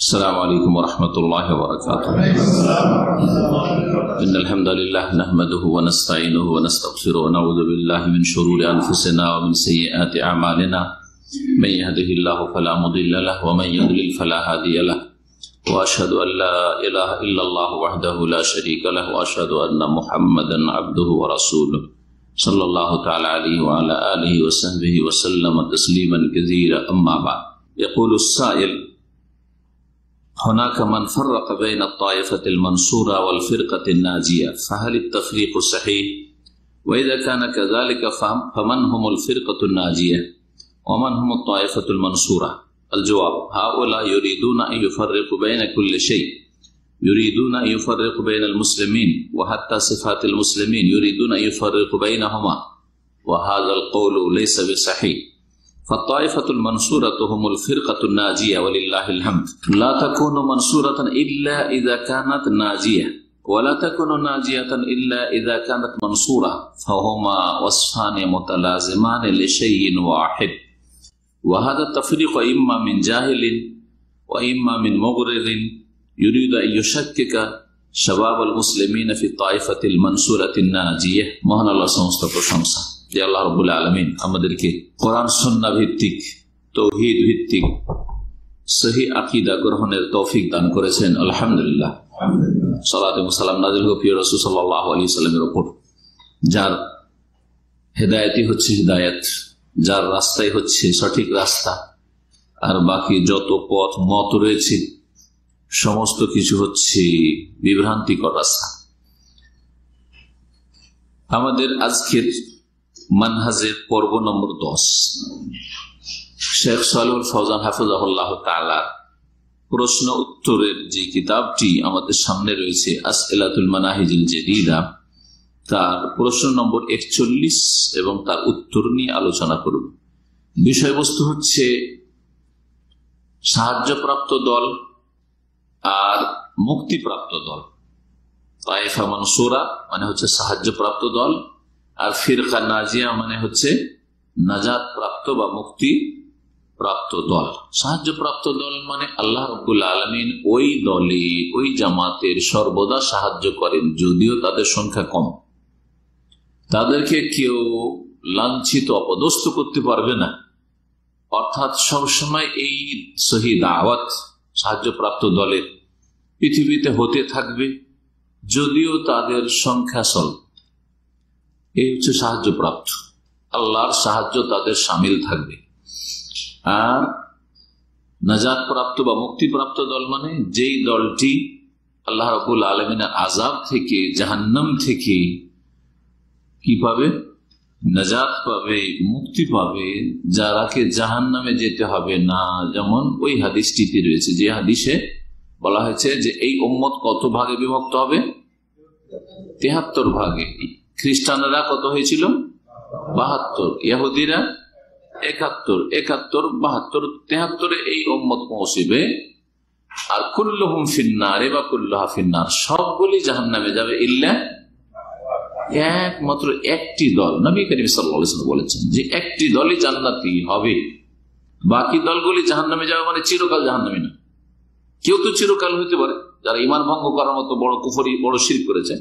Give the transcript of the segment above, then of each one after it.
السلام عليكم ورحمة الله وبركاته. إن الحمد لله نحمده ونستعينه ونستغفره ونعوذ بالله من شرور أنفسنا ومن سيئات أعمالنا من يهده الله فلا مضل له ومن يضلل فلا هادي له وأشهد أن لا إله إلا الله وحده لا شريك له وأشهد أن محمدا عبده ورسوله صلى الله تعالى عليه وعلى آله وصحبه وسلم تسليما كثيرا. أما بعد، يقول السائل: هناك من فرق بين الطائفة المنصورة والفرقة الناجية، فهل التفريق صحيح؟ وإذا كان كذلك فمن هم الفرقة الناجية ومن هم الطائفة المنصورة؟ الجواب: هؤلاء يريدون أن يفرقوا بين كل شيء، يريدون أن يفرقوا بين المسلمين وحتى صفات المسلمين يريدون أن يفرقوا بينهما، وهذا القول ليس بصحيح. فالطائفة المنصورة هم الفرقة الناجية ولله الحمد، لا تكون منصورة إلا إذا كانت ناجية، ولا تكون ناجية إلا إذا كانت منصورة، فهما وصفان متلازمان لشيء واحد. وهذا التفريق إما من جاهل وإما من مغرر يريد أن يشكك شباب المسلمين في الطائفة المنصورة الناجية। মহান আল্লাহ সমস্ত প্রশংসা যে আল্লাহ রাব্বুল আলামিন আমাদেরকে কোরআন সুন্নাহ ভিত্তিক তাওহীদ ভিত্তিক সহিহ আকীদা গ্রহণের তৌফিক দান করেছেন। আলহামদুলিল্লাহ। সালাত ও সালাম নাযিল হোক প্রিয় রাসূল সাল্লাল্লাহু আলাইহি ওয়াসাল্লামের উপর, যার হেদায়েতই হচ্ছে হিদায়াত, যার রাস্তাই হচ্ছে সঠিক রাস্তা, আর বাকি যত পথ মত রয়েছে সমস্ত কিছু হচ্ছে বিভ্রান্তিকর রাস্তা। আমাদের আজকের মানহাজের পর্ব নম্বর 10, শেখ সালেহুল ফওজান হাফিজাহুল্লাহ তাআলা প্রশ্ন উত্তরের যে কিতাবটি আমাদের সামনে রয়েছে, আসইলাতুল মানাহিজিল জাদীদা, তার প্রশ্ন নম্বর 41 এবং তার উত্তর নিয়ে আলোচনা করব। বিষয়বস্তু হচ্ছে সাহায্যপ্রাপ্ত দল আর মুক্তিপ্রাপ্ত দল। তায়েফা মানসুরা মানে হচ্ছে সাহায্যপ্রাপ্ত দল, আর ফিরকা নাজিয়া মানে হচ্ছে নাজাত প্রাপ্ত বা মুক্তি প্রাপ্ত দল। সাহায্যপ্রাপ্ত দল মানে আল্লাহ রাব্বুল আলামিন ওই দলে, ওই জামাতের সর্বদা সাহায্য করেন, যদিও তাদের সংখ্যা কম। তাদেরকে কেউ লাঞ্ছিত অপদস্থ করতে পারবে না, অর্থাৎ সবসময় এই সহি দাওয়াত সাহায্যপ্রাপ্ত দলের পৃথিবীতে হতে থাকবে, যদিও তাদের সংখ্যা স্বল্প। এই হচ্ছে সাহায্যপ্রাপ্ত, আল্লাহর সাহায্য তাদের সামিল থাকবে। আর নাজাত প্রাপ্ত বা মুক্তিপ্রাপ্ত দল মানে যেই দলটি আল্লাহ রাব্বুল আলামিনের আযাব থেকে, জাহান্নাম থেকে কি পাবে? নাজাত পাবে, মুক্তি পাবে, যারাকে জাহান্নামে যেতে হবে না। যেমন ওই হাদিসটিতে রয়েছে, যে হাদিসে বলা হয়েছে যে এই উম্মত কত ভাগে বিভক্ত হবে? 73 ভাগে। খ্রিস্টানরা কত হয়েছিল? 72, ইহুদিরা 71, 72, 72, 73 এই উম্মত পৌঁছবে। আর কুল্লুহুম ফিন্নার বা কুল্লুহা ফিন্নার, সবগুলি জাহান্নামে যাবে ইল্লা একমাত্র একটি দল। নবী করিম সাল্লাল্লাহু আলাইহি ওয়াসাল্লাম বলেছেন যে একটি দলই জান্নাতি হবে, বাকি দলগুলি জাহান্নামে যাবে, মানে চিরকাল জাহান্নামী না। কেউ তো চিরকাল হইতে পারে, যারা ঈমান ভঙ্গ করার মতো বড় কুফরি, বড় শিরক করেছে,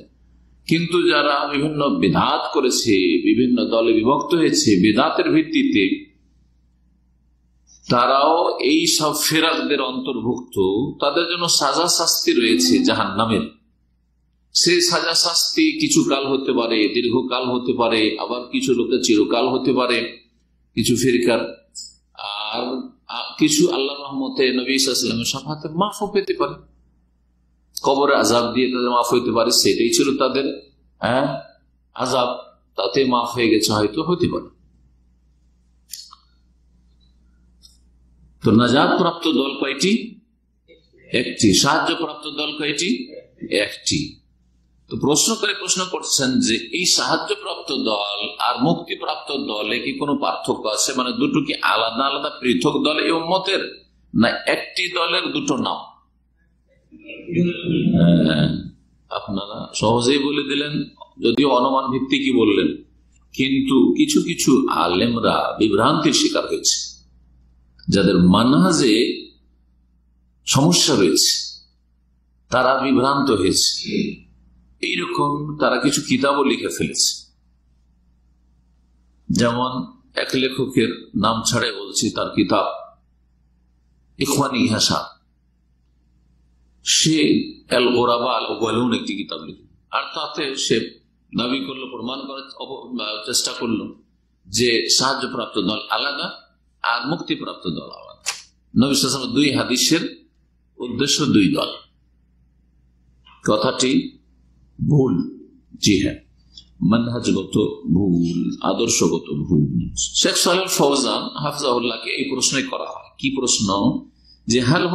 কিন্তু যারা বিভিন্ন বিদআত করেছে, বিভিন্ন দলে বিভক্ত হয়েছে বিদআতের ভিত্তিতে, তারাও এই সব ফিরাকদের অন্তর্ভুক্ত। তাদের জন্য সাজা শাস্তি রয়েছে জাহান্নামের। সেই সাজা শাস্তি কিছু কাল হতে পারে, দীর্ঘকাল হতে পারে, আবার কিছু লোকের চিরকাল হতে পারে, কিছু ফিরকার। আর কিছু আল্লাহ রহমতে, নবী সাল্লাল্লাহু আলাইহি ওয়াসাল্লামের শাফাআতে মাফও পেতে পারে, কবরে আযাব দিয়ে তাদের মাফ হইতে পারে। সেটাই ছিল তাদের আযাব, তাতে মাফ হয়ে গেছে, হয়তো হতে পারে। তো নাজাত প্রাপ্ত দল কয়টি? একটি। সাহায্য প্রাপ্ত দল কয়টি? একটি। তো প্রশ্ন করছেন যে এই সাহায্যপ্রাপ্ত দল আর মুক্তিপ্রাপ্ত দলে কি কোনো পার্থক্য আছে? মানে দুটো কি আলাদা আলাদা পৃথক দল এই উম্মতের, না একটি দলের দুটো নাম? আপনারা সহজেই বলে দিলেন, যদিও অনুমান ভিত্তিকই বললেন, কিন্তু কিছু কিছু আলেমরা বিভ্রান্তির শিকার হয়েছে, যাদের মানহাজে সমস্যা রয়েছে, তারা বিভ্রান্ত হয়েছে, এইরকম তারা কিছু কিতাবও লিখে ফেলেছে। যেমন এক লেখকের নাম ছাড়াই বলছি, তার কিতাব ইখওয়ানি ইহাসাব, সে আল গোরাবা আল ওয়ালুন একটি কিতাব লিখল, আর তাতে সে দাবি করলো, প্রমাণ করার চেষ্টা করলো যে সাহায্যপ্রাপ্ত দল আলাদা আর মুক্তিপ্রাপ্ত দল আলাদা। নবী সাল্লাল্লাহু আলাইহি ওয়াসাল্লাম দুই হাদিসের উদ্দেশ্য দুই দল। কথাটি ভুল। জি হ্যাঁ, মানহাজগত ভুল, আদর্শগত ভুল। শেখ সালেহ ফৌজান হাফিজাহুল্লাহকে এই প্রশ্নই করা হয়। কি প্রশ্ন? যে হাল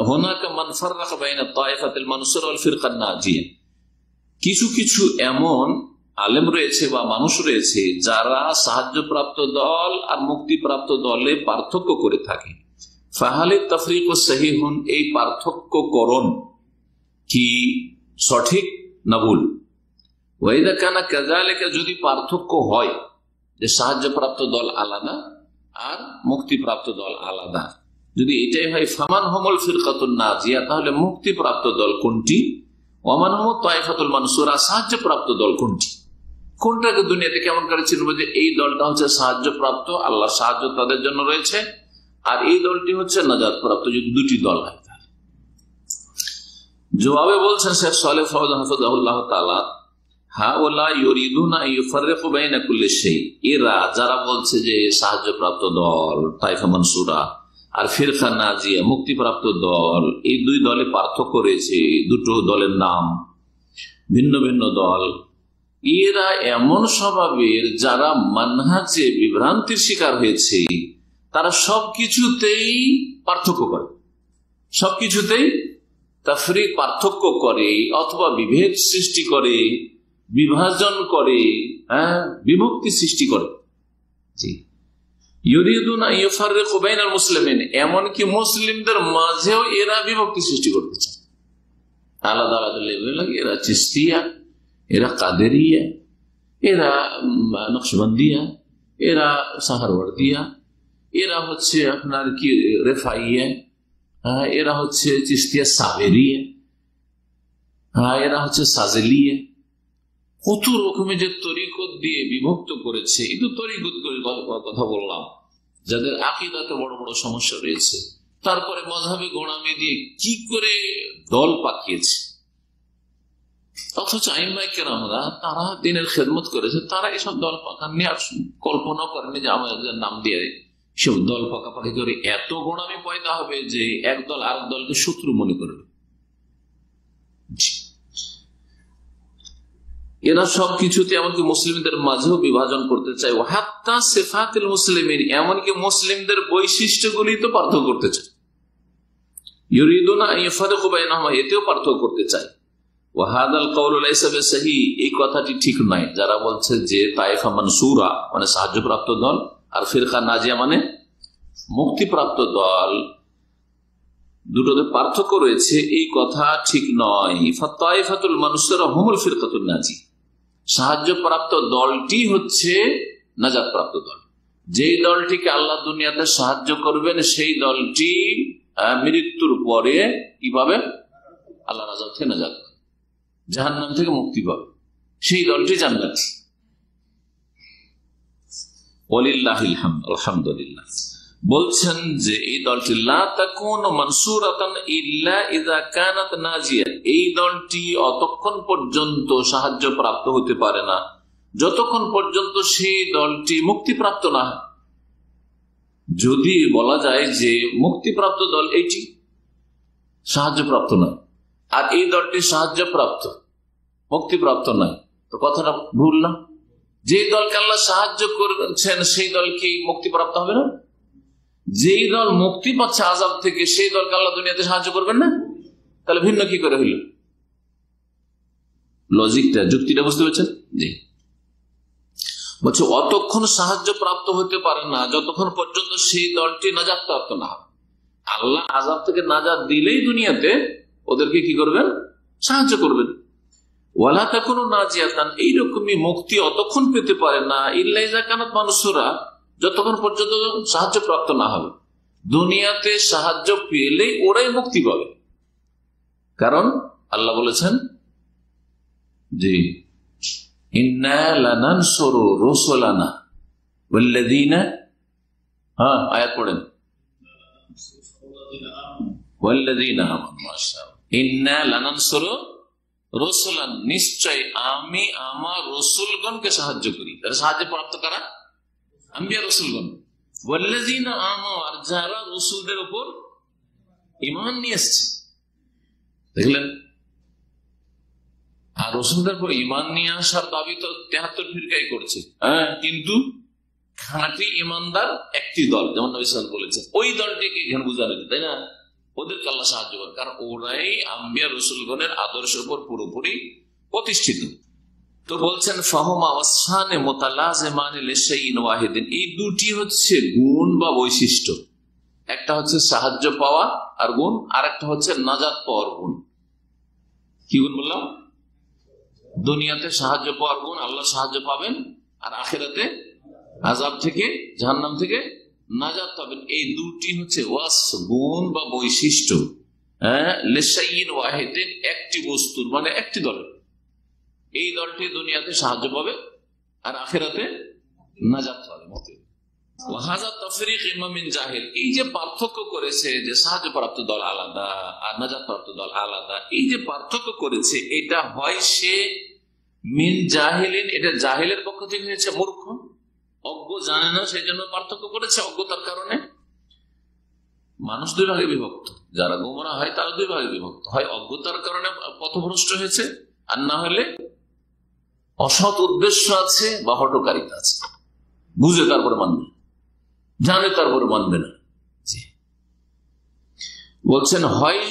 হুনাকা মান ফাররাকা বাইনা তায়েফাতিল মানসুরা ওয়াল ফিরকান নাজিয়া, কিছু কিছু এমন আলেম রয়েছে বা মানুষ রয়েছে যারা সাহায্যপ্রাপ্ত দল আর মুক্তিপ্রাপ্ত দলে পার্থক্য করে থাকে। ফাহালে তাফরিকু সহিহুন, এই পার্থক্যকরণ কি সঠিক না ভুল? ওয়াইদা কানা কাযালিকা, যদি পার্থক্য হয় যে সাহায্যপ্রাপ্ত দল আলাদা আর মুক্তিপ্রাপ্ত দল আলাদা, যদি এটাই হয়, ফামান হুমুল ফিরকাতুন নাজিয়া, তাহলে মুক্তিপ্রাপ্ত দল কোনটি? ওয়ামান হুমুত তায়েফাতুল মানসুরা, সাহায্যপ্রাপ্ত দল কোনটি? কোনটাকে দুনিয়াতে কেমন করে চিনব যে এই দলটা হচ্ছে সাহায্যপ্রাপ্ত, আল্লাহর সাহায্য তাদের জন্য রয়েছে, আর এই দলটি হচ্ছে নাজাত প্রাপ্ত? যদি দুটি দল হয় তাহলে জবাবে বলছেন শেখ সালেহ ফৌজান হাফিজাহুল্লাহ তাআলা, হাওলা ইউরিদুনা ইউফাররিকু বাইনা কুল্লি শাই, এরা যারা বলছে যে সাহায্যপ্রাপ্ত দল তায়েফা মানসুরা আর ফিরকা নাজিয়া মুক্তিপ্রাপ্ত দল, এই দুই দলে পার্থক্য রয়েছে, দুটো দলের নাম ভিন্ন ভিন্ন দল, এরা এমন স্বভাবের যারা মানহাজে বিভ্রান্তির শিকার হয়েছে, তারা সবকিছুতেই পার্থক্য করে, সবকিছুতেই তাফরিক পার্থক্য করে, অথবা বিভেদ সৃষ্টি করে, বিভাজন করে, বিভক্তি সৃষ্টি করে। জি, ইউরিদুনা ইউফাররিকু বাইনাল মুসলিমিন, এমনকি মুসলিমদের মাঝেও এরা বিভক্তি সৃষ্টি করতে চায়। আলাদা আলাদা লেভেল, এরা চিশতিয়া, এরা কাদেরিয়া, এরা নকশবন্দিয়া, এরা সাহারওয়ার্দিয়া, এরা হচ্ছে আপনার কি রেফাইয়া, এরা হচ্ছে চিশতিয়া সাবেরিয়া, এরা হচ্ছে সাজেলিয়া। কত রকমের যে তরিকত দিয়ে বিভক্ত করেছে, এই তো তরিকত কথা বললাম, যাদের আকীদাতে বড় বড় সমস্যা রয়েছে, তারপরে মাযহাবে গোঁড়ামি দিয়ে কি করে দল পাকিয়েছে। অথচ আইম্মায়ে কেরামরা তারা দ্বীনের খেদমত করেছে, তারা এসব দল পাকান নিয়ে আর কল্পনা করেনি যে আমাদের নাম দিয়ে সব দল পাকাপাকি করে এত গোঁড়ামি পয়দা হবে যে এক দল আরেক দলকে শত্রু মনে করবে। এরা সবকিছুতে এমনকি মুসলিমদের মাঝেও বিভাজন করতে চায়। হাত্তা সিফাতুল মুসলিমিন, এমনকি মুসলিমদের বৈশিষ্ট্যগুলি তো পার্থক্য করতে চায়। ইউরিদুনা আন ইউফাররিকু বাইনাহুমা, এতেও পার্থক্য করতে চায়। ওয়া হাদাল কাউলু লাইসা বিসহিহ, এই কথাটি ঠিক নয়। যারা বলছে যে তায়েফা মানসুরা মানে সাহায্যপ্রাপ্ত দল আর ফিরকা নাজিয়া মানে মুক্তিপ্রাপ্ত দল, দুটোতে পার্থক্য রয়েছে, এই কথা ঠিক নয়। ফাতায়েফাতুল মানসুরা হুমুল ফিরকাতুন নাজিয়া, সাহায্যপ্রাপ্ত দলটি হচ্ছে নাজাতপ্রাপ্ত দল। যেই দলটিকে আল্লাহ দুনিয়াতে সাহায্য করবেন সেই দলটি মৃত্যুর পরে কি পাবে? আল্লাহর আযাব থেকে নাজাত পাবে, জাহান্নাম থেকে মুক্তি পাবে, সেই দলটি জান্নাতি। ওয়ালিল্লাহিল হামদ, আলহামদুলিল্লাহ। বলছেন যে এই দলটি লা তাকুনু মানসুরাতান ইল্লা ইযা কানাত নাজিয়া, এই দলটি অতক্ষণ পর্যন্ত সাহায্য প্রাপ্ত হতে পারে না যতক্ষণ পর্যন্ত সেই দলটি মুক্তিপ্রাপ্ত না হয়। যদি বলা যায় যে মুক্তিপ্রাপ্ত দল এইটি সাহায্যপ্রাপ্ত নয় আর এই দলটি সাহায্যপ্রাপ্ত মুক্তিপ্রাপ্ত নয়, তো কথাটা ভুল না? যে দলকে আল্লাহ সাহায্য করছেন সেই দল কি মুক্তিপ্রাপ্ত হবে না? যেই দল মুক্তি পাচ্ছে আযাব থেকে সেই দলকে আল্লাহ দুনিয়াতে সাহায্য করবেন না? তাহলে ভিন্ন কি করে হইল? লজিকটা, যুক্তিটা বুঝতে পারছেন? জি, বলছে অতক্ষণ সাহায্য প্রাপ্ত হতে পারে না যতক্ষণ পর্যন্ত সেই দলটি নাজাত প্রাপ্ত না হবে। আল্লাহ আযাব থেকে নাজাত দিলেই দুনিয়াতে ওদেরকে কি করবেন? সাহায্য করবেন। ওয়ালা তাকুনু নাজিয়াতান, এইরকমই মুক্তি অতক্ষণ পেতে পারে না ইল্লা ইযা কানাত মানসুরা, যতক্ষণ পর্যন্ত সাহায্য প্রাপ্ত না হবে। দুনিয়াতে সাহায্য পেলেই ওরাই মুক্তি পাবে। কারণ আল্লাহ বলেছেন যে ইন্না লানানসুরু রুসুলানা ওয়াল্লাযীনা, আয়াত পড়েন, ওয়াল্লাযীনা আমানু মাশাআল্লাহ, ইন্না লানানসুরু রসুলান, নিশ্চয় আমি আমার রসুলগণকে সাহায্য করি। তারা সাহায্য প্রাপ্ত করা আম্বিয়া রসুলগণ। ওয়াল্লাযীনা আমানু, আর যারা রসুলদের উপর ঈমান নিয়ে এসেছে। দেখলেন, আর রসুলদের উপর ঈমান নিয়ে আসার দাবি তো 73 ফিরকাই করছে, কিন্তু খাঁটি ঈমানদার একটি দল, যেমন নবী সাল্লাল্লাহু আলাইহি ওয়াসাল্লাম বলেছেন, ওই দলটিকে এখানে বোঝানো হচ্ছে, তাই না? ওদেরকে আল্লাহ সাহায্য করে, কারণ ওরাই আম্বিয়া রসুলগণের আদর্শের উপর পুরোপুরি প্রতিষ্ঠিত। তো বলছেন ফাহুমা ওয়াসফানে মুতালাজিমানে লিশাইইন ওয়াহিদিন, এই দুটি হচ্ছে গুণ বা বৈশিষ্ট্য। একটা হচ্ছে সাহায্য পাওয়া আর গুণ, আর একটা হচ্ছে নাজাত পাওয়ার গুণ। কি গুণ বললাম? দুনিয়াতে সাহায্য পাওয়ার গুণ, আল্লাহ সাহায্য পাবেন, আর আখিরাতে আযাব থেকে, জাহান্নাম থেকে নাজাত পাবেন। এই দুটি হচ্ছে ওয়াস, গুণ বা বৈশিষ্ট্য, লিশাইইন ওয়াহিদিন, একটি বস্তুর, মানে একটি দলের। এই দলটি দুনিয়াতে সাহায্য পাবে আর আখিরাতে নাজাত পাবে। ওয়াহাযা তাফরীক ইমা মিন জাহিল, এই যে পার্থক্য করেছে যে সাহায্যপ্রাপ্ত দল আলাদা আর নাজাতপ্রাপ্ত দল আলাদা, এই যে পার্থক্য করেছে, এটা হয় সে মিন জাহিলিন, এটা জাহিলের পক্ষ থেকে হয়েছে, মূর্খ, অজ্ঞ, জানে না, সেই জন্য পার্থক্য করেছে। অজ্ঞতার কারণে মানুষ দুই ভাগে বিভক্ত, যারা গোমরা হয় তারা দুই ভাগে বিভক্ত, হয় অজ্ঞতার কারণে পথভ্রষ্ট হয়েছে, আর না হলে অসৎ উদ্দেশ্য আছে বা হঠকারিতা আছে, বুঝে তারপরে মানবে, জানে তারপরে মানবে না। বলছেন হয়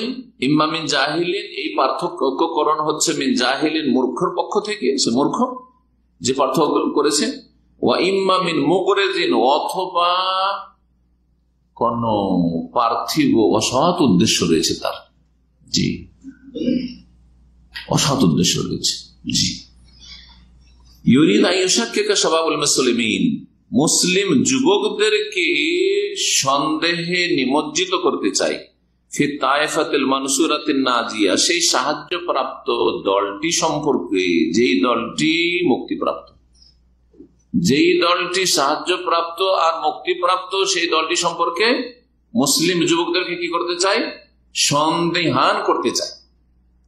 ইম্মা মিন জাহিলিন, এই পার্থক্যকরণ হচ্ছে মিন জাহিলিন, মূর্খর পক্ষ থেকে, সে মূর্খ যে পার্থক্য করেছে, ওয়া ইম্মা মিন মুকরিজিন, অথবা কোন পার্থিব অসৎ উদ্দেশ্য রয়েছে তার, জি, অসৎ উদ্দেশ্য রয়েছে, জি। ইউরিদ আইয়ুশাক্কিকা শাবাবুল মুসলিমিন, মুসলিম যুবকদেরকে সন্দেহে নিমজ্জিত করতে চাই, ফি তায়েফাতিল মানসুরাতিন নাজিয়া, সেই সাহায্যপ্রাপ্ত দলটি সম্পর্কে, যেই দলটি মুক্তিপ্রাপ্ত, যেই দলটি সাহায্যপ্রাপ্ত আর মুক্তিপ্রাপ্ত, সেই দলটি সম্পর্কে মুসলিম যুবকদেরকে কি করতে চাই? সন্দেহান করতে চাই,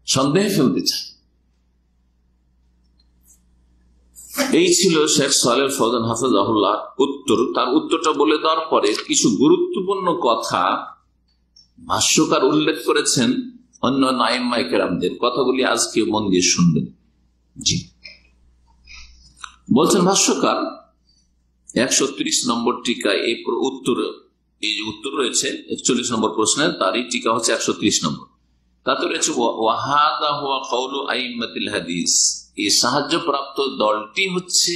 সন্দেহে ফেলতে চাই। এই ছিল শেখ সালেহ ফৌজান হাফিজাহুল্লাহ উত্তর। তার উত্তরটা বলে দেওয়ার পরে কিছু গুরুত্বপূর্ণ কথা ভাষ্যকার উল্লেখ করেছেন অন্য আইম্মায়ে কেরামদের, কথাগুলি আজকে মন দিয়ে শুনবেন। জি, বলছেন ভাষ্যকার 130 নম্বর টিকা, এই উত্তর, এই যে উত্তর রয়েছে 41 নম্বর প্রশ্নের, তারই টিকা হচ্ছে 130 নম্বর। তাতে রয়েছে ওয়াহাদা হুয়া কাউলু আইম্মাতিল হাদিস, এই সাহায্যপ্রাপ্ত দলটি হচ্ছে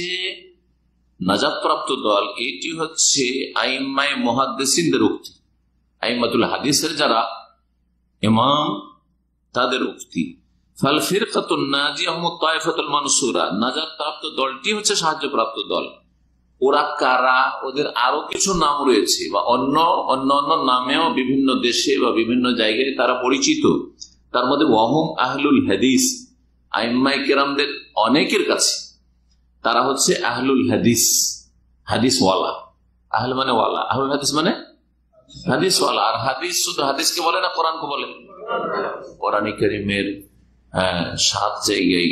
নাজাতপ্রাপ্ত দল, এটি হচ্ছে আইম্মায়ে মুহাদ্দিসিনদের উক্তি, আইম্মাতুল হাদিসের যারা ইমাম তাদের উক্তি। ফাল ফিরকাতুন নাজিয়া হুমুত তায়েফাতুল মানসুরা, নাজাতপ্রাপ্ত দলটি হচ্ছে সাহায্যপ্রাপ্ত দল। ওরা কারা? ওদের আরো কিছু নাম রয়েছে, বা অন্য নামেও বিভিন্ন দেশে বা বিভিন্ন জায়গায় তারা পরিচিত। তার মধ্যে ওয়াহুম আহলুল হাদিস, আইম্মায়ে কেরামদের অনেকের কাছে তারা হচ্ছে আহলুল হাদিস, হাদিসওয়ালা। আহল মানে ওয়ালা, আহলুল হাদিস মানে হাদিসওয়ালা। আর হাদিস শুধু হাদিসকে বলে না, কোরআনকে বলে। কোরআন কারীমের 7 জায়গায়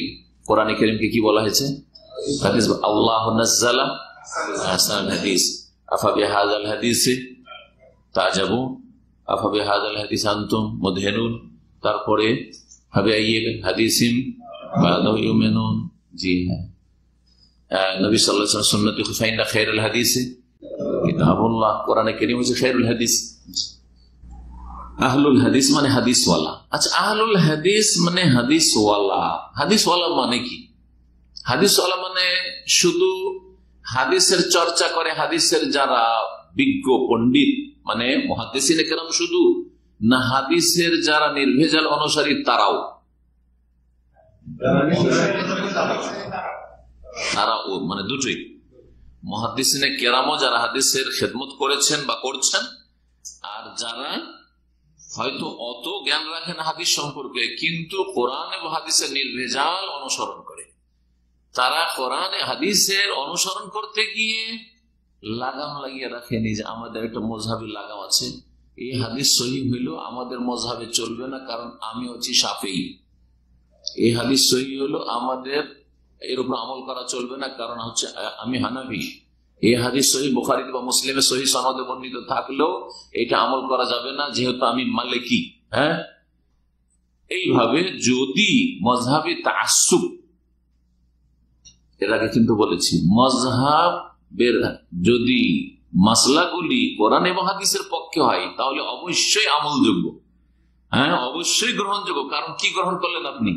কোরআন কারীমকে কি বলা হয়েছে? হাদিস। আল্লাহু নাযালা আহসানাল হাদিস, আফা বিহাযাল হাদিসি তাজাবুন, আফা বিহাযাল হাদিস আনতুম মুদহিনুন। তারপরে হাবি আইয়িব হাদিসিম বাদাহু ইউমিনুন। জি হ্যাঁ, নবী সাল্লাল্লাহু আলাইহি ওয়াসাল্লাম সুন্নতি ফাইন্না খায়রুল হাদিসি কিতাবুল্লাহ, কোরআনে কারীম হচ্ছে খায়রুল হাদিস। আহলুল হাদিস মানে হাদিসওয়ালা। আচ্ছা, আহলুল হাদিস মানে হাদিসওয়ালা। হাদিসওয়ালা মানে কি? হাদিসওয়ালা মানে শুধু হাদিসের চর্চা করে, হাদিসের যারা বিজ্ঞ পণ্ডিত মানে মুহাদ্দিসিনে কেরাম শুধু, না হাদিসের যারা নির্ভেজাল অনুসারী তারাও? তারাও মানে দুটোই। মুহাদ্দিসিনে কেরামও যারা হাদিসের খেদমত করেছেন বা করছেন, আর যারা হয়তো অত জ্ঞান রাখেন হাদিস সম্পর্কে, কিন্তু কোরআন এবং হাদিসের নির্ভেজাল অনুসরণ করে, তারা কোরআন হাদিসের অনুসরণ করতে গিয়ে লাগাম লাগিয়ে রাখেনি যে আমাদের একটা মযহাবী লাগাম আছে, এই হাদিস সহিহ হইল আমাদের মযহাবে চলবে না কারণ আমি হচ্ছি শাফিঈ, এই হাদিস সহিহ হলো আমাদের এর উপর আমল করা চলবে না কারণ হচ্ছে আমি হানাফি, এই হাদিস সহিহ বুখারী বা মুসলিমের সহিহ সনদে বর্ণিত থাকলেও এটা আমল করা যাবে না যেহেতু আমি মালিকি। হ্যাঁ, এইভাবে যদি মযহাবী তাআসসুব, এর আগে কিন্তু বলেছি মযহাবের যদি মাসলাগুলি কোরআন এবং হাদিসের পক্ষে হয় তাহলে অবশ্যই আমলযোগ্য, হ্যাঁ অবশ্যই গ্রহণযোগ্য। কারণ কি গ্রহণ করলেন আপনি?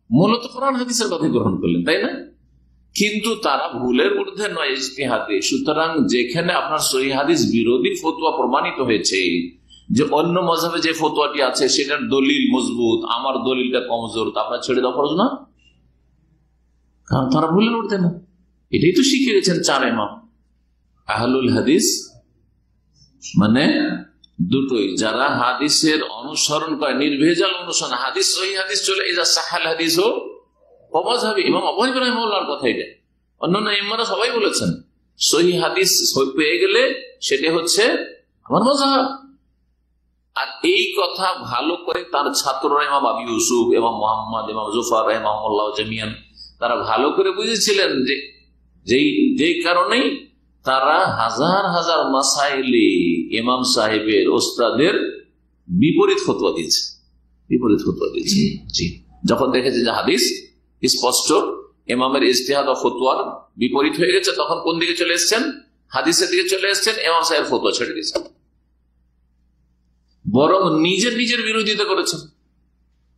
মূলত কোরআন হাদিসের কথা গ্রহণ করলেন, তাই না? কিন্তু তারা ভুলের ঊর্ধ্বে নয়, ইজতিহাদে। সুতরাং যেখানে আপনার সহিহ হাদিস বিরোধী ফতোয়া প্রমাণিত হয়েছে, যে অন্য মযহাবে যে ফতোয়াটি আছে সেটার দলিল মজবুত, আমার দলিলটা কমজোর, তা আপনার ছেড়ে দেওয়া ফরজ না, কারণ তারা ভুলের ঊর্ধ্বে না। এটাই তো শিখে গেছেন চার ইমাম। আহলুল হাদিস মানে দুটোই, যারা হাদিসের অনুসরণ করে, নির্ভেজাল অনুসরণ, হাদিস সহিহ হাদিস চলে ইজা সাহাল হাদিস ও মাযহাবী। ইমাম আবু হানিফা রাহিমাহুল্লাহর কথা এটা, অন্যান্য ইমামরা সবাই বলেছেন সহিহ হাদিস পেয়ে গেলে সেটা হচ্ছে আমার মাযহাব। আর এই কথা ভালো করে তার ছাত্ররা ইমাম আবু ইউসুফ, ইমাম মুহাম্মদ, ইমাম জুফর রাহিমাহুল্লাহ জামিয়ান, তারা ভালো করে বুঝেছিলেন যে যেই কারণেই তারা হাজার হাজার মাসাইলে ইমাম সাহেবের ওস্তাদের বিপরীত ফতোয়া দিয়েছে, জি। যখন দেখেছে যে হাদিস স্পষ্ট ইমামের ইজতিহাদ ও ফতোয়ার বিপরীত হয়ে গেছে, তখন কোন দিকে চলে এসেছেন? হাদিসের দিকে চলে এসেছেন, ইমাম সাহেবের ফতোয়া ছেড়ে দিয়েছেন, বরং নিজের বিরোধিতা করেছেন।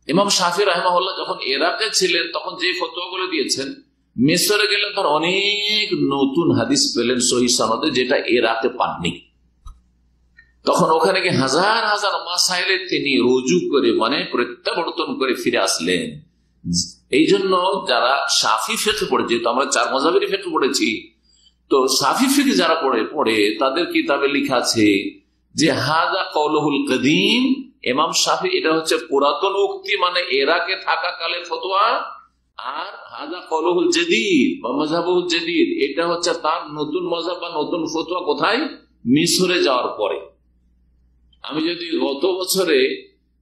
ইমাম শাফি রাহিমাহুল্লাহ যখন ইরাকে ছিলেন তখন যে ফতোয়াগুলো দিয়েছেন, মিশরে গেলেন তার অনেক নতুন হাদিস পেলেন সহিহ সনদে, যেটা ইরাকে পাননি। তখন ওখানে গিয়ে হাজার হাজার মাসাইলে তিনি রুজু করে, মানে প্রত্যাবর্তন করে ফিরে আসলেন। এই জন্য যারা শাফি ফিকহ পড়ে, যেহেতু আমরা চার মাযহাবেরই ফিকহ পড়েছি, তো শাফি ফিকহ যারা পড়ে তাদের কিতাবে লেখা আছে যে হাযা কওলুল কদীম, ইমাম শাফি এটা হচ্ছে পুরাতন উক্তি, মানে ইরাকে থাকা কালের ফতোয়া। আর হাযা কওলুল জাদীদ বা মাযহাবুল জাদীদ, এটা হচ্ছে তার নতুন মাযহাব বা নতুন ফতোয়া। কোথায়? মিশরে যাওয়ার পরে। আমি যদি গত বছরে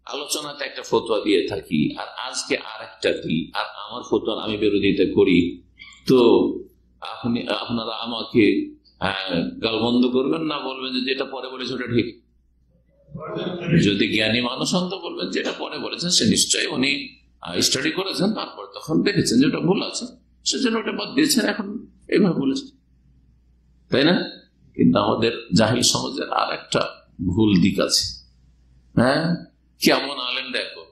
আলোচনাতে একটা ফতোয়া দিয়ে থাকি আর আজকে আর একটা দিই, আর আমার ফতোয়ার আমি বিরোধিতা করি, তো আপনারা আমাকে গালবন্ধ করবেন না, বলবেন যে যেটা পরে বলেছে ওটা ঠিক। যদি জ্ঞানী মানুষ হন তো বলবেন যেটা পরে বলেছেন সে নিশ্চয়ই উনি স্টাডি করেছেন, তারপর তখন দেখেছেন যে ওটা ভুল আছে, সেজন্য ওটা বাদ দিয়েছেন, এখন এইভাবে বলেছেন, তাই না? কিন্তু আমাদের জাহিল সমাজের আর একটা ভুল দিক আছে। হ্যাঁ, কেমন আলেম দেখো,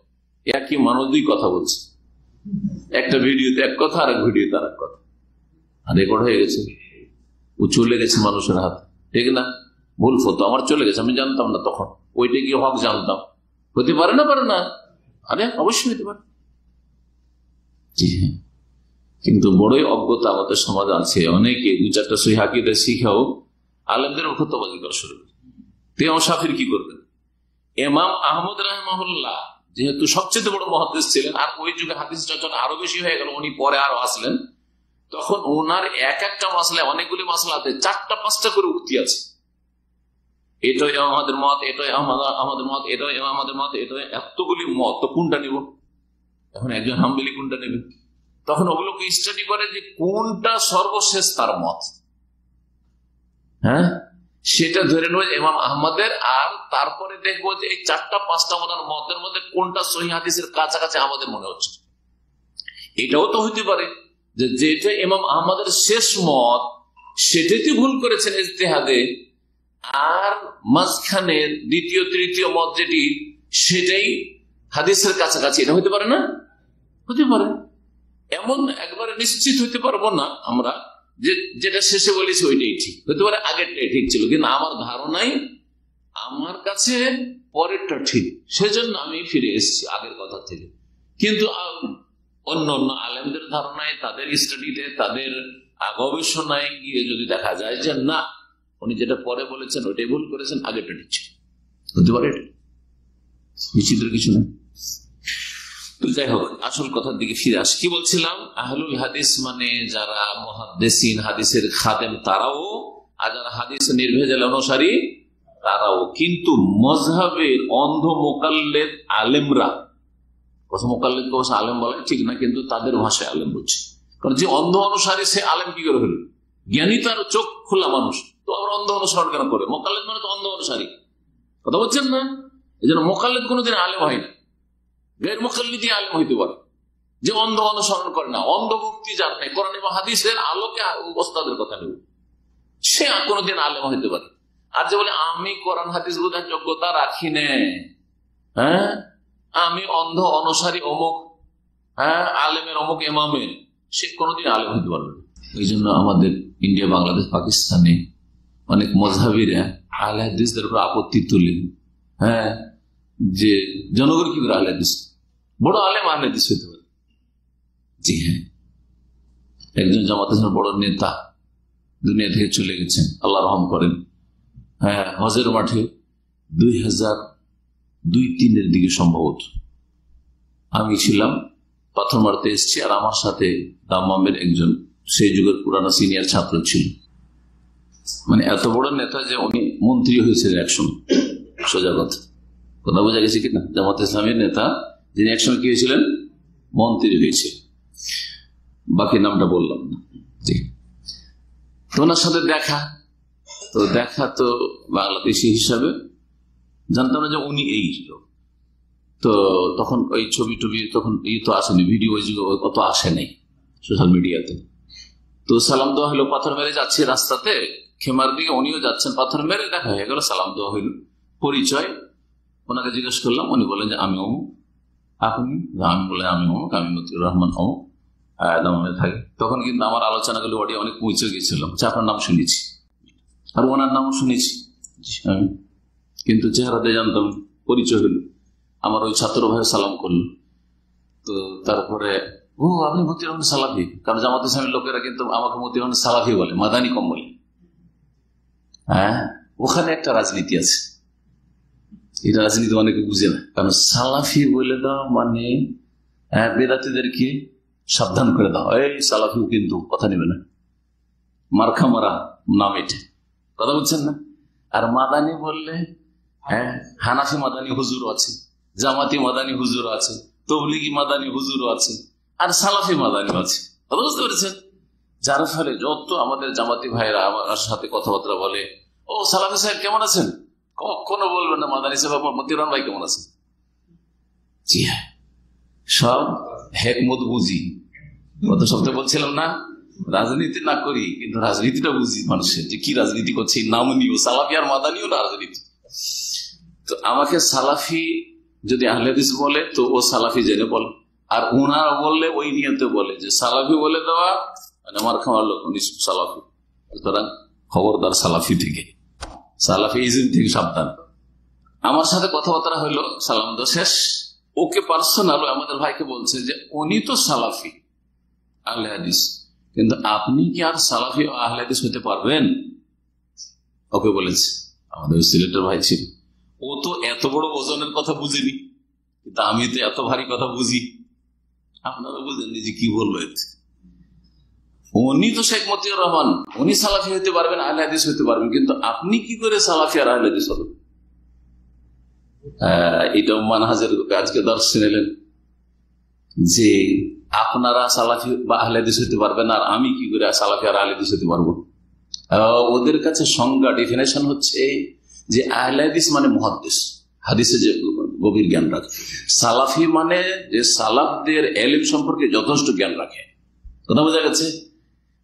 একই মানুষ দুই কথা বলছে, একটা ভিডিওতে এক কথা আর এক ভিডিওতে আর এক কথা, আর রেকর্ড হয়ে গেছে, ও চলে গেছে মানুষের হাতে, ঠিক না? ভুল ফতো আমার চলে গেছে, আমি জানতাম না তখন, ওইটা কি হক জানতাম। হতে পারে না? আরে অবশ্যই হতে পারে, জি হ্যাঁ। কিন্তু বড়ই অজ্ঞতা আমাদের সমাজ আছে, অনেকে দু চারটা সহিহ আকীদা শিখেও আলেমদের ফতোয়াবাজি করা শুরু করে। ইমাম শাফির কি করবেন? ইমাম আহমদ রাহিমাহুল্লাহ যেহেতু সবচেয়ে বড় মুহাদ্দিস ছিলেন, আর ওই যুগে হাদিস চর্চা আরো বেশি হয়ে গেল, উনি পরে আরো আসলেন, তখন ওনার এক একটা মাসলায়, অনেকগুলি মাসলাতে 4টা-5টা করে উক্তি আছে। এটাই আমাদের মত, এটাই আমাদের মত, এটাই আমাদের মত, এটাই এতগুলি মত, তো কোনটা নিব? এখন একজন হাম্বলি কোনটা নেবে? তখন ওগুলোকে স্টাডি করে যে কোনটা সর্বশেষ তার মত, হ্যাঁ সেটা ধরে নেব ইমাম আহমদের, আর তারপরে দেখবো যে এই 4টা-5টা ওনার মতের মধ্যে কোনটা সহিহ হাদিসের কাছাকাছি আমাদের মনে হচ্ছে। এটাও তো হইতে পারে যে যেটা ইমাম আহমদের শেষ মত সেটাতে ভুল করেছেন ইজতিহাদে, আর মাঝখানের দ্বিতীয় তৃতীয় মত যেটি সেটাই হাদিসের কাছাকাছি, এটা হতে পারে না? হতে পারে। এমন একবারে নিশ্চিত হইতে পারবো না আমরা যে যেটা শেষে বলেছি ওইটাই ঠিক, হতে পারে আগেরটাই ঠিক ছিল, কিন্তু আমার ধারণাই আমার কাছে পরেরটা ঠিক, সেজন্য আমি ফিরে এসেছি আগের কথা থেকে। কিন্তু অন্য আলেমদের ধারণায়, তাদের স্টাডিতে, তাদের গবেষণায় গিয়ে যদি দেখা যায় যে না, উনি যেটা পরে বলেছেন ওইটাই ভুল করেছেন, আগেরটা ঠিক ছিল, হতে পারে, বিচিত্র কিছু না। তো যাই হোক, আসল কথার দিকে ফিরে আসি। কি বলছিলাম, আহলুল হাদিস মানে যারা মুহাদ্দিসিন, হাদিসের খাদেম তারাও, আর যারা হাদিসের নির্ভেজাল অনুসারী তারাও। কিন্তু মযহাবের অন্ধ মুকাল্লিদ আলেমরা, কথা মুকাল্লিদ কে আলেম বলে ঠিক না, কিন্তু তাদের ভাষায় আলেম বলছে। কারণ যে অন্ধ অনুসারী সে আলেম কি করে হলো? জ্ঞানী তার চোখ খোলা মানুষ, তো আবার অন্ধ অনুসরণ কেন করে? মুকাল্লিদ মানে তো অন্ধ অনুসারী, কথা বলছেন না? এই জন্য মুকাল্লিদ কোনোদিন আলেম হয় না। গैर মুকাল্লিদি আলেম হইতে পারে, যে অন্ধ অনুসরণ করে না, অন্ধ ভক্তি যার নেই, কোরআন এবং হাদিসের আলোকে ওস্তাদের কথা নেব, সে কোনোদিন আলেম হইতে পারে। আর যে বলে আমি কোরআন হাদিস বোঝার যোগ্যতা রাখি নে, হ্যাঁ আমি অন্ধ অনুসারী অমুক, হ্যাঁ আলেমের অমুক ইমামের, সে কোনোদিন আলেম হইতে পারবে না। এই জন্য আমাদের ইন্ডিয়া, বাংলাদেশ, পাকিস্তানে অনেক মযহাবীরা আহলে হাদিসদের উপর আপত্তি তুলে, হ্যাঁ যে জনগণ কি করে আহলে হাদিস, বড় আলেম আহলে হাদিস হইতে পারে। জি হ্যাঁ, একজন জামাতের বড় নেতা দুনিয়া থেকে চলে গেছেন, আল্লাহ রহম করেন। হ্যাঁ, হজের মাঠে 2002-03 দিকে সম্ভবত আমি ছিলাম, পাথর মারতে এসেছি, আর আমার সাথে দাম্মামের একজন সেই যুগের পুরানো সিনিয়র ছাত্র ছিল। মানে এত বড় নেতা যে উনি মন্ত্রী হয়েছিলেন একসময়, সোজা কথা, কথা বোঝা গেছে কিনা? জামাত ইসলামের নেতা যিনি একসময় কি হয়েছিলেন, মন্ত্রী হয়েছে, বাকি নামটা বললাম না। জি, তো ওনার সাথে দেখা তো বাংলাদেশি হিসাবে জানতাম না যে উনি এই লোক। তো তখন ওই ছবি টবি তখন তো আসেনি, ভিডিও অত আসে নাই সোশ্যাল মিডিয়াতে। তো সালাম দেওয়া হলো, পাথর মেরে যাচ্ছে রাস্তাতে খেমার দিকে, উনিও যাচ্ছেন, পাথর মেরে দেখা হয়ে গেল, সালাম দেওয়া হইল, পরিচয়। ওনাকে জিজ্ঞেস করলাম, উনি বললেন যে আমি অমুক। আপনি? আমি বললাম আমি অমুক, আমি মতিউর রহমান অমুক, দামামে থাকি। তখন কিন্তু আমার আলোচনাগুলো অডিও অনেক পৌঁছে গিয়েছিলাম, আপনার নাম শুনেছি আর ওনার নামও শুনেছি আমি, কিন্তু চেহারাতে জানতাম। পরিচয় হলো, আমার ওই ছাত্র ভাই সালাম করলো। তো তারপরে ও আপনি মতিউর রহমান সালাফি, কারণ জামাত ইসলামের লোকেরা কিন্তু আমাকে মতিউর রহমান সালাফি বলে, মাদানি কম বলে। হ্যাঁ, ওখানে একটা রাজনীতি আছে, এই রাজনীতি অনেকে বুঝে না। কারণ সালাফি বলে দাও মানে বেদাতীদেরকে সাবধান করে দাও, এই সালাফিও কিন্তু কথা নেবে না, মার্খা মারা নাম এটা, কথা বলছেন না? আর মাদানি বললে, হ্যাঁ হানাফি মাদানি হুজুর আছে, জামাতি মাদানি হুজুর আছে, তবলিগি মাদানি হুজুর আছে, আর সালাফি মাদানি আছে, কথা বুঝতে পেরেছেন? যার ফলে যত আমাদের জামাতি ভাইরা আমার সাথে কথাবার্তা বলে, ও সালাফি সাহেব কেমন আছেন, কখনো বলবেন না মাদানি সাহেব মতিউর রহমান ভাই কেমন আছেন। জি হ্যাঁ, সব হেকমত বুঝি, গত সপ্তাহে বলছিলাম না, রাজনীতি না করি কিন্তু রাজনীতিটা বুঝি মানুষের, যে কি রাজনীতি করছে, নাম নিও সালাফি আর মাদানিও রাজনীতি। তো আমাকে সালাফি যদি আহলে হাদিস বলে তো ও সালাফি জেনে বলে, আর ওনারা বললে ওই নিয়তে বলে যে সালাফি বলে দেওয়া মানে আমার খাওয়ার লোক সালাফি। সুতরাং খবরদার সালাফি থেকে, সালাফি ইজম থেকে সাবধান। আমার সাথে কথাবার্তা হইলো, সালাম তো শেষ, ওকে পার্সোনাল আমাদের ভাইকে বলছে যে উনি তো সালাফি আহলে হাদিস, কিন্তু আপনি কি আর সালাফি ও আহলে হাদিস হতে পারবেন? ওকে বলেছে, আমাদের সিলেটের ভাই ছিল, ও তো এত বড় ওজনের কথা বুঝিনি, কিন্তু আমি তো এত ভারী কথা বুঝি। আপনারা বুঝেননি যে কি বললো, উনি তো শেখ মতিউর রহমান, উনি সালাফি হতে পারবেন, আহলে হাদিস হতে পারবেন, কিন্তু আপনি কি করে সালাফি আর আহলে হাদিস হবেন? এটা মানহাজের আজকে দর্শ নিলেন যে আপনারা সালাফি বা আহলে হাদিস হতে পারবেন, আর আমি কি করে সালাফি আর আহলে হাদিস হতে পারবো? ওদের কাছে সংজ্ঞা, ডেফিনেশন হচ্ছে যে আহলে হাদিস মানে মুহাদ্দিস, হাদিসে যে গভীর জ্ঞান রাখে। সালাফি মানে যে সালাফদের এলিম সম্পর্কে যথেষ্ট জ্ঞান রাখে, কথা বোঝা গেছে?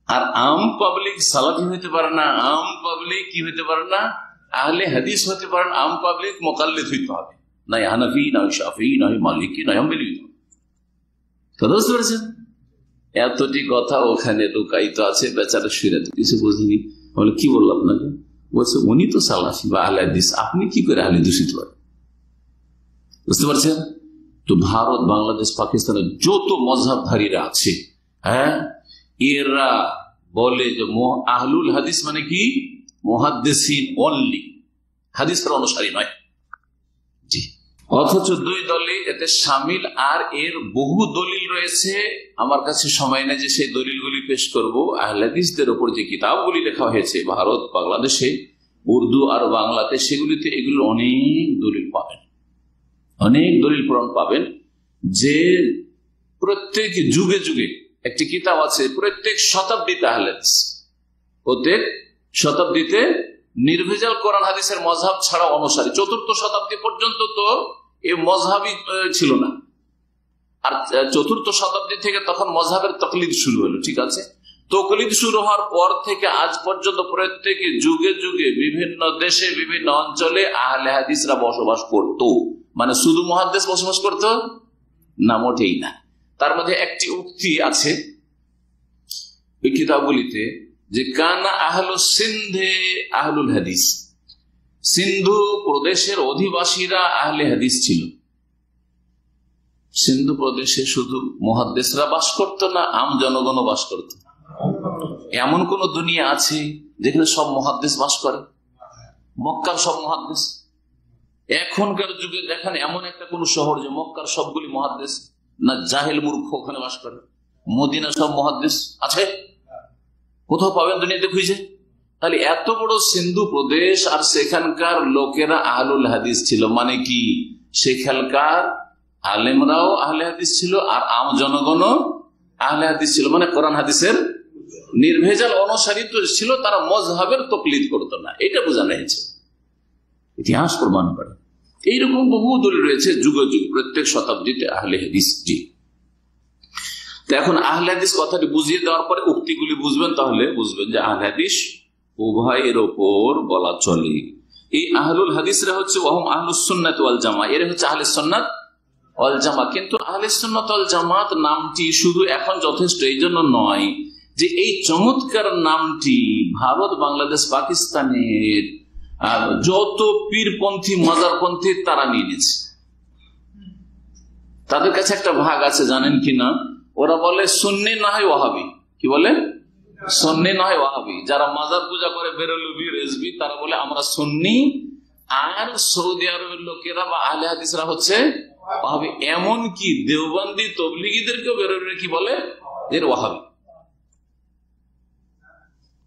আর আম পাবলিক সালাফি হইতে পারে না, আম পাবলিক কি হইতে পারে না, আহলে হাদিস হতে পারেন, আম পাবলিক মুকাল্লিদ হইতে হবে, নাই হানাফি, নাই শাফি, নাই মালিকি, নাই হাম্বলি হইতে হবে, কথা বুঝতে পেরেছেন? এতটি কথা ওখানে লুকায়িত আছে, বেচারা শুয়ে কিছু বুঝিনি। বলে কি বললো আপনাকে? বলছে উনি তো সালাফি বা আহলে হাদিস, আপনি কি করে আহলে হাদিস হতে পারেন? বুঝতে পারছেন? তো ভারত, বাংলাদেশ, পাকিস্তানের যত মযহাবধারীরা আছে, হ্যাঁ এরা বলে যে আহলুল হাদিস মানে কি মুহাদ্দিসিন অনলি, হাদিসের অনুসারী নয়। অথচ দুই দলই এতে সামিল। আর এর বহু দলিল রয়েছে, আমার কাছে সময় নেই যে সেই দলিলগুলি পেশ করব। আহলে হাদিসদের উপর যে কিতাবগুলি লেখা হয়েছে ভারত, বাংলাদেশে, উর্দু আর বাংলাতে, সেগুলিতে এগুলো অনেক দলিল পাবেন, অনেক দলিল প্রমাণ পাবেন যে প্রত্যেক যুগে যুগে একটি কিতাব আছে, প্রত্যেক শতাব্দীতে আহলে হাদিস, প্রত্যেক শতাব্দীতে নির্ভেজাল কোরআন হাদিসের মযহাব ছাড়া অনুসারী। চতুর্থ শতাব্দী পর্যন্ত তো এই মযহাবই ছিল না, আর চতুর্থ শতাব্দী থেকে তখন মযহাবের তাকলিদ শুরু হলো। ঠিক আছে, তাকলিদ শুরু হওয়ার পর থেকে আজ পর্যন্ত প্রত্যেক যুগে যুগে বিভিন্ন দেশে বিভিন্ন অঞ্চলে আহলে হাদিসরা বসবাস করত। মানে শুধু মুহাদ্দিস বসবাস করত না, মোটেই না। তার মধ্যে একটি উক্তি আছে ওই কিতাবগুলিতে যে কানা আহলু সিন্ধে আহলুল হাদিস, সিন্ধু প্রদেশের অধিবাসীরা আহলে হাদিস ছিল। সিন্ধু প্রদেশে শুধু মুহাদ্দিসরা বাস করত না, আম জনগণও বাস করত। এমন কোন দুনিয়া আছে যেখানে সব মুহাদ্দিস বাস করে? মক্কার সব মুহাদ্দিস? এখনকার যুগে দেখেন এমন একটা কোন শহর যে মক্কার সবগুলি মুহাদ্দিস? না, জাহেল মূর্খ ওখানে বাস করে। মদিনা সব মুহাদ্দিস আছে? কোথাও পাবেন দুনিয়াতে খুঁজে? তাহলে এত বড় সিন্ধু প্রদেশ, আর সেখানকার লোকেরা আহলুল হাদিস ছিল। মানে কি, সেখানকার আলেমরাও আহলে হাদিস ছিল আর আম জনগণও আহলে হাদিস ছিল। মানে কোরআন হাদিসের নির্ভেজাল অনুসারী ছিল, তারা মযহাবের তাকলিদ করতো না। এটা বোঝানো হয়েছে, ইতিহাস প্রমাণ করে। এইরকম বহু দলিল রয়েছে যুগে যুগ, প্রত্যেক শতাব্দীতে আহলে হাদিস। জি, তো এখন আহলে হাদিস কথাটি বুঝিয়ে দেওয়ার পরে উক্তিগুলি বুঝবেন, তাহলে বুঝবেন যে আহলে হাদিস উভয়ের ওপর বলা চলে। এই আহলুল হাদিসরা হচ্ছে ওয়াহুম আহলুস সুন্নাত ওয়াল জামাত, এরা হচ্ছে আহলে সুন্নাত ওয়াল জামাত। কিন্তু আহলে সুন্নাত ওয়াল জামাত নামটি শুধু এখন যথেষ্ট এই জন্য নয় যে এই চমৎকার নামটি ভারত, বাংলাদেশ, পাকিস্তানের যত পীরপন্থী, মাজারপন্থী তারা নিয়ে নিয়েছে। তাদের কাছে একটা ভাগ আছে, জানেন কিনা? ওরা বলে সুন্নি না হয় ওয়াহাবি। কি বলে? সুন্নি না হয় ওয়াহাবি। যারা মাজার পূজা করে, বেরেলভি, রেজভি, তারা বলে আমরা সুন্নি। আর সৌদি আরবের লোকেরা বা আহলে হাদিসরা হচ্ছে ওয়াহাবি। এমনকি দেওবন্দি তবলিগীদেরকেও বেরেলভি কি বলে? এর ওয়াহাবি।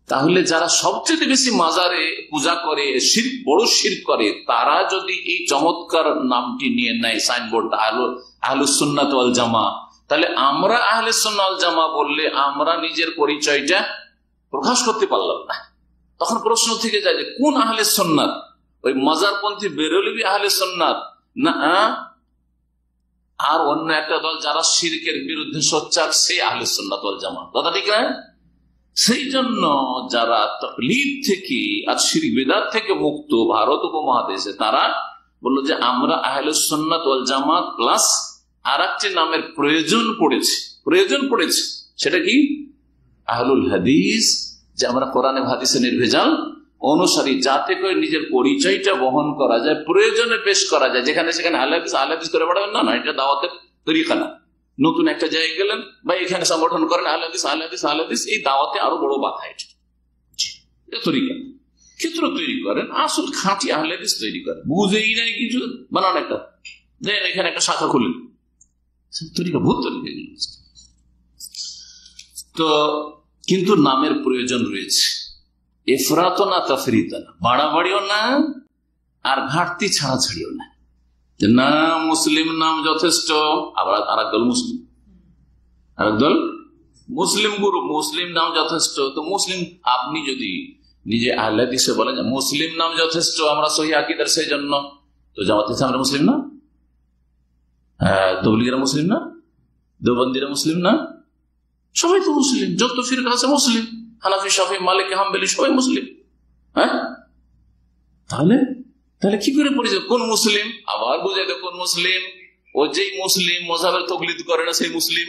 তাহলে যারা সবচেয়ে বেশি মাজারে পূজা করে, শিরক, বড় শিরক করে, তারা যদি এই চমৎকার নামটি নিয়ে নেয়, সাইনবোর্ড আহলুস সুন্নাত ওয়াল জামাত, তাহলে আমরা আহলে সুন্নাত ওয়াল জামাত বললে আমরা নিজের পরিচয়টা প্রকাশ করতে পারলাম না। তখন প্রশ্ন থেকে যায় যে কোন আহলে সুন্নাত? ওই মাজারপন্থী বেরেলভি আহলে সুন্নাত না আর অন্য একটা দল যারা শিরকের বিরুদ্ধে সোচ্চার, সেই আহলে সুন্নাত ওয়াল জামাত? কথা ঠিক না? সেই জন্য যারা তাকলিদ থেকে আর শিরক বিদআত থেকে মুক্ত ভারত উপমহাদেশে, তারা বললো যে আমরা আহলুস সুন্নাত ওয়াল জামাত প্লাস আর একটি নামের প্রয়োজন পড়েছে। সেটা কি? আহলুল হাদিস। যে আমরা কোরআনে হাদিসে নির্ভেজাল অনুসারী, যাতে করে নিজের পরিচয়টা বহন করা যায়, প্রয়োজনে পেশ করা যায়। যেখানে সেখানে আহলে হাদিস করে বেড়াবেন না, এটা দাওয়াতের তরিকা না। নতুন একটা জায়গায় গেলেন বা এখানে সংগঠন করেন আহলে হাদিস, এই দাওয়াতে আরো বড় বাধা। এটা তরিকা, ক্ষেত্র তৈরি করেন, আসল খাঁটি আহলে হাদিস তৈরি করেন। বুঝেই নাই কিছু, বানান একটা, এখানে একটা শাখা খুলেন, তরিকা, ভূত তরিকা। তো কিন্তু নামের প্রয়োজন রয়েছে, এফরাত না তাফরিত না, বাড়াবাড়িও না আর ঘাটতি ছাড়াছাড়িও না। না মুসলিম নাম যথেষ্ট, আবার আরেকদল মুসলিম গুরু, মুসলিম নাম যথেষ্ট। তো মুসলিম, আপনি যদি নিজে আহলে হাদিসে বলেন মুসলিম নাম যথেষ্ট, আমরা সহি আকীদার, সেই জন্য তো জামাত ইসলামীরা মুসলিম না, তবলিগীরা মুসলিম না, দেওবন্দিরা মুসলিম না, সবাই তো মুসলিম। যত ফিরকা আছে মুসলিম, হানাফি, শাফি, মালিকি, হাম্বলি সবাই মুসলিম। হ্যাঁ, তাহলে কি করে পরিচয়? কোন মুসলিম? আবার বুঝাই দেয় কোন মুসলিম? ও যেই মুসলিম মযহাবের তাকলিদ করে না, সেই মুসলিম।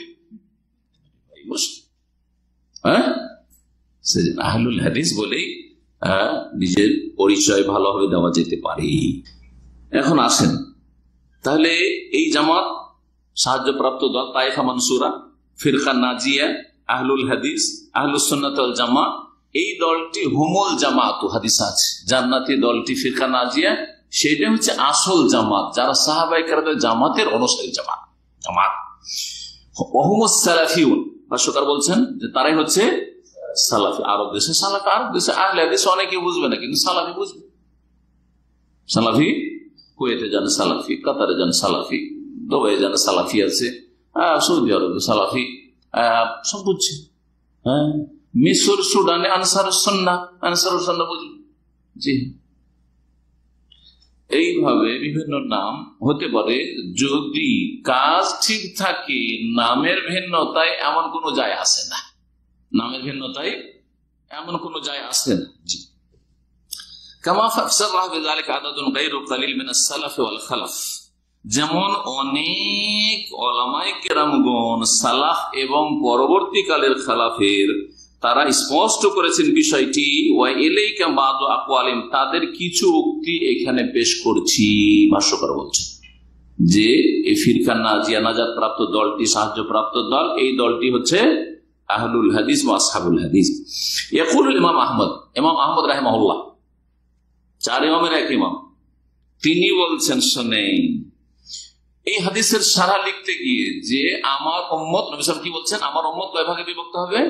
হ্যাঁ, সেজন্য আহলুল হাদিস বলেই নিজের পরিচয় ভালোভাবে দেওয়া যেতে পারে। এখন আসেন, তাহলে এই জামাত সাহায্যপ্রাপ্ত দল, তায়েফা মানসুরা, ফিরকা নাজিয়া, আহলুল হাদিস, আহলুস সুন্নাত ওয়াল জামাত, এই দলটি হুমুল জামাত, হাদিস আছে, জান্নাতি দলটি ফিরকা নাজিয়া, সেটা হচ্ছে আসল জামাত, যারা সাহাবায়ে কেরামের জামাতের অনুসারী জামাত। সালাফিউন, ভাষ্যকার বলছেন যে তারাই হচ্ছে সালাফি। আরব দেশে সালাফি, আরব দেশে আহলে হাদিস অনেকে বুঝবে না, কিন্তু সালাফি বুঝবে। সালাফি কুয়েতে যান সালাফি, কাতারে যান সালাফি, দুবাই যান সালাফি আছে, সৌদি আরবে সালাফি, সব বুঝছে। হ্যাঁ, মিশর সুদানে আনসারুস সুন্নাহ বুঝবে। জি, এইভাবে বিভিন্ন নাম হতে পারে। যদি কাজ ঠিক থাকে, নামের ভিন্নতায় এমন কোনো যায় আসে না, নামের ভিন্নতায় এমন কোনো যায় আসে না। জি, যেমন অনেক ওলামায়ে কেরামগণ সালাফ এবং পরবর্তীকালের খালাফের তারা স্পষ্ট করেছেন বিষয়টি। তাদের কিছু উক্তি এখানে পেশ করছি। ভাষ্যকার বলছেন যে এই ফিরকা নাজিয়া, নাজাত প্রাপ্ত দলটি, সাহায্য প্রাপ্ত দল, এই দলটি হচ্ছে আহলুল হাদিস ওয়া আসহাবুল হাদিস। ইয়াকুলুল ইমাম আহমদ রাহিমাহুল্লাহ, 4 ইমামের এক ইমাম, তিনি বলছেন, শোনেন, এই হাদিসের সারা লিখতে গিয়ে যে আমার উম্মত, নবী সাল্লাল্লাহু আলাইহি ওয়াসাল্লাম কি বলছেন, আমার উম্মত কয় ভাগে বিভক্ত হবে?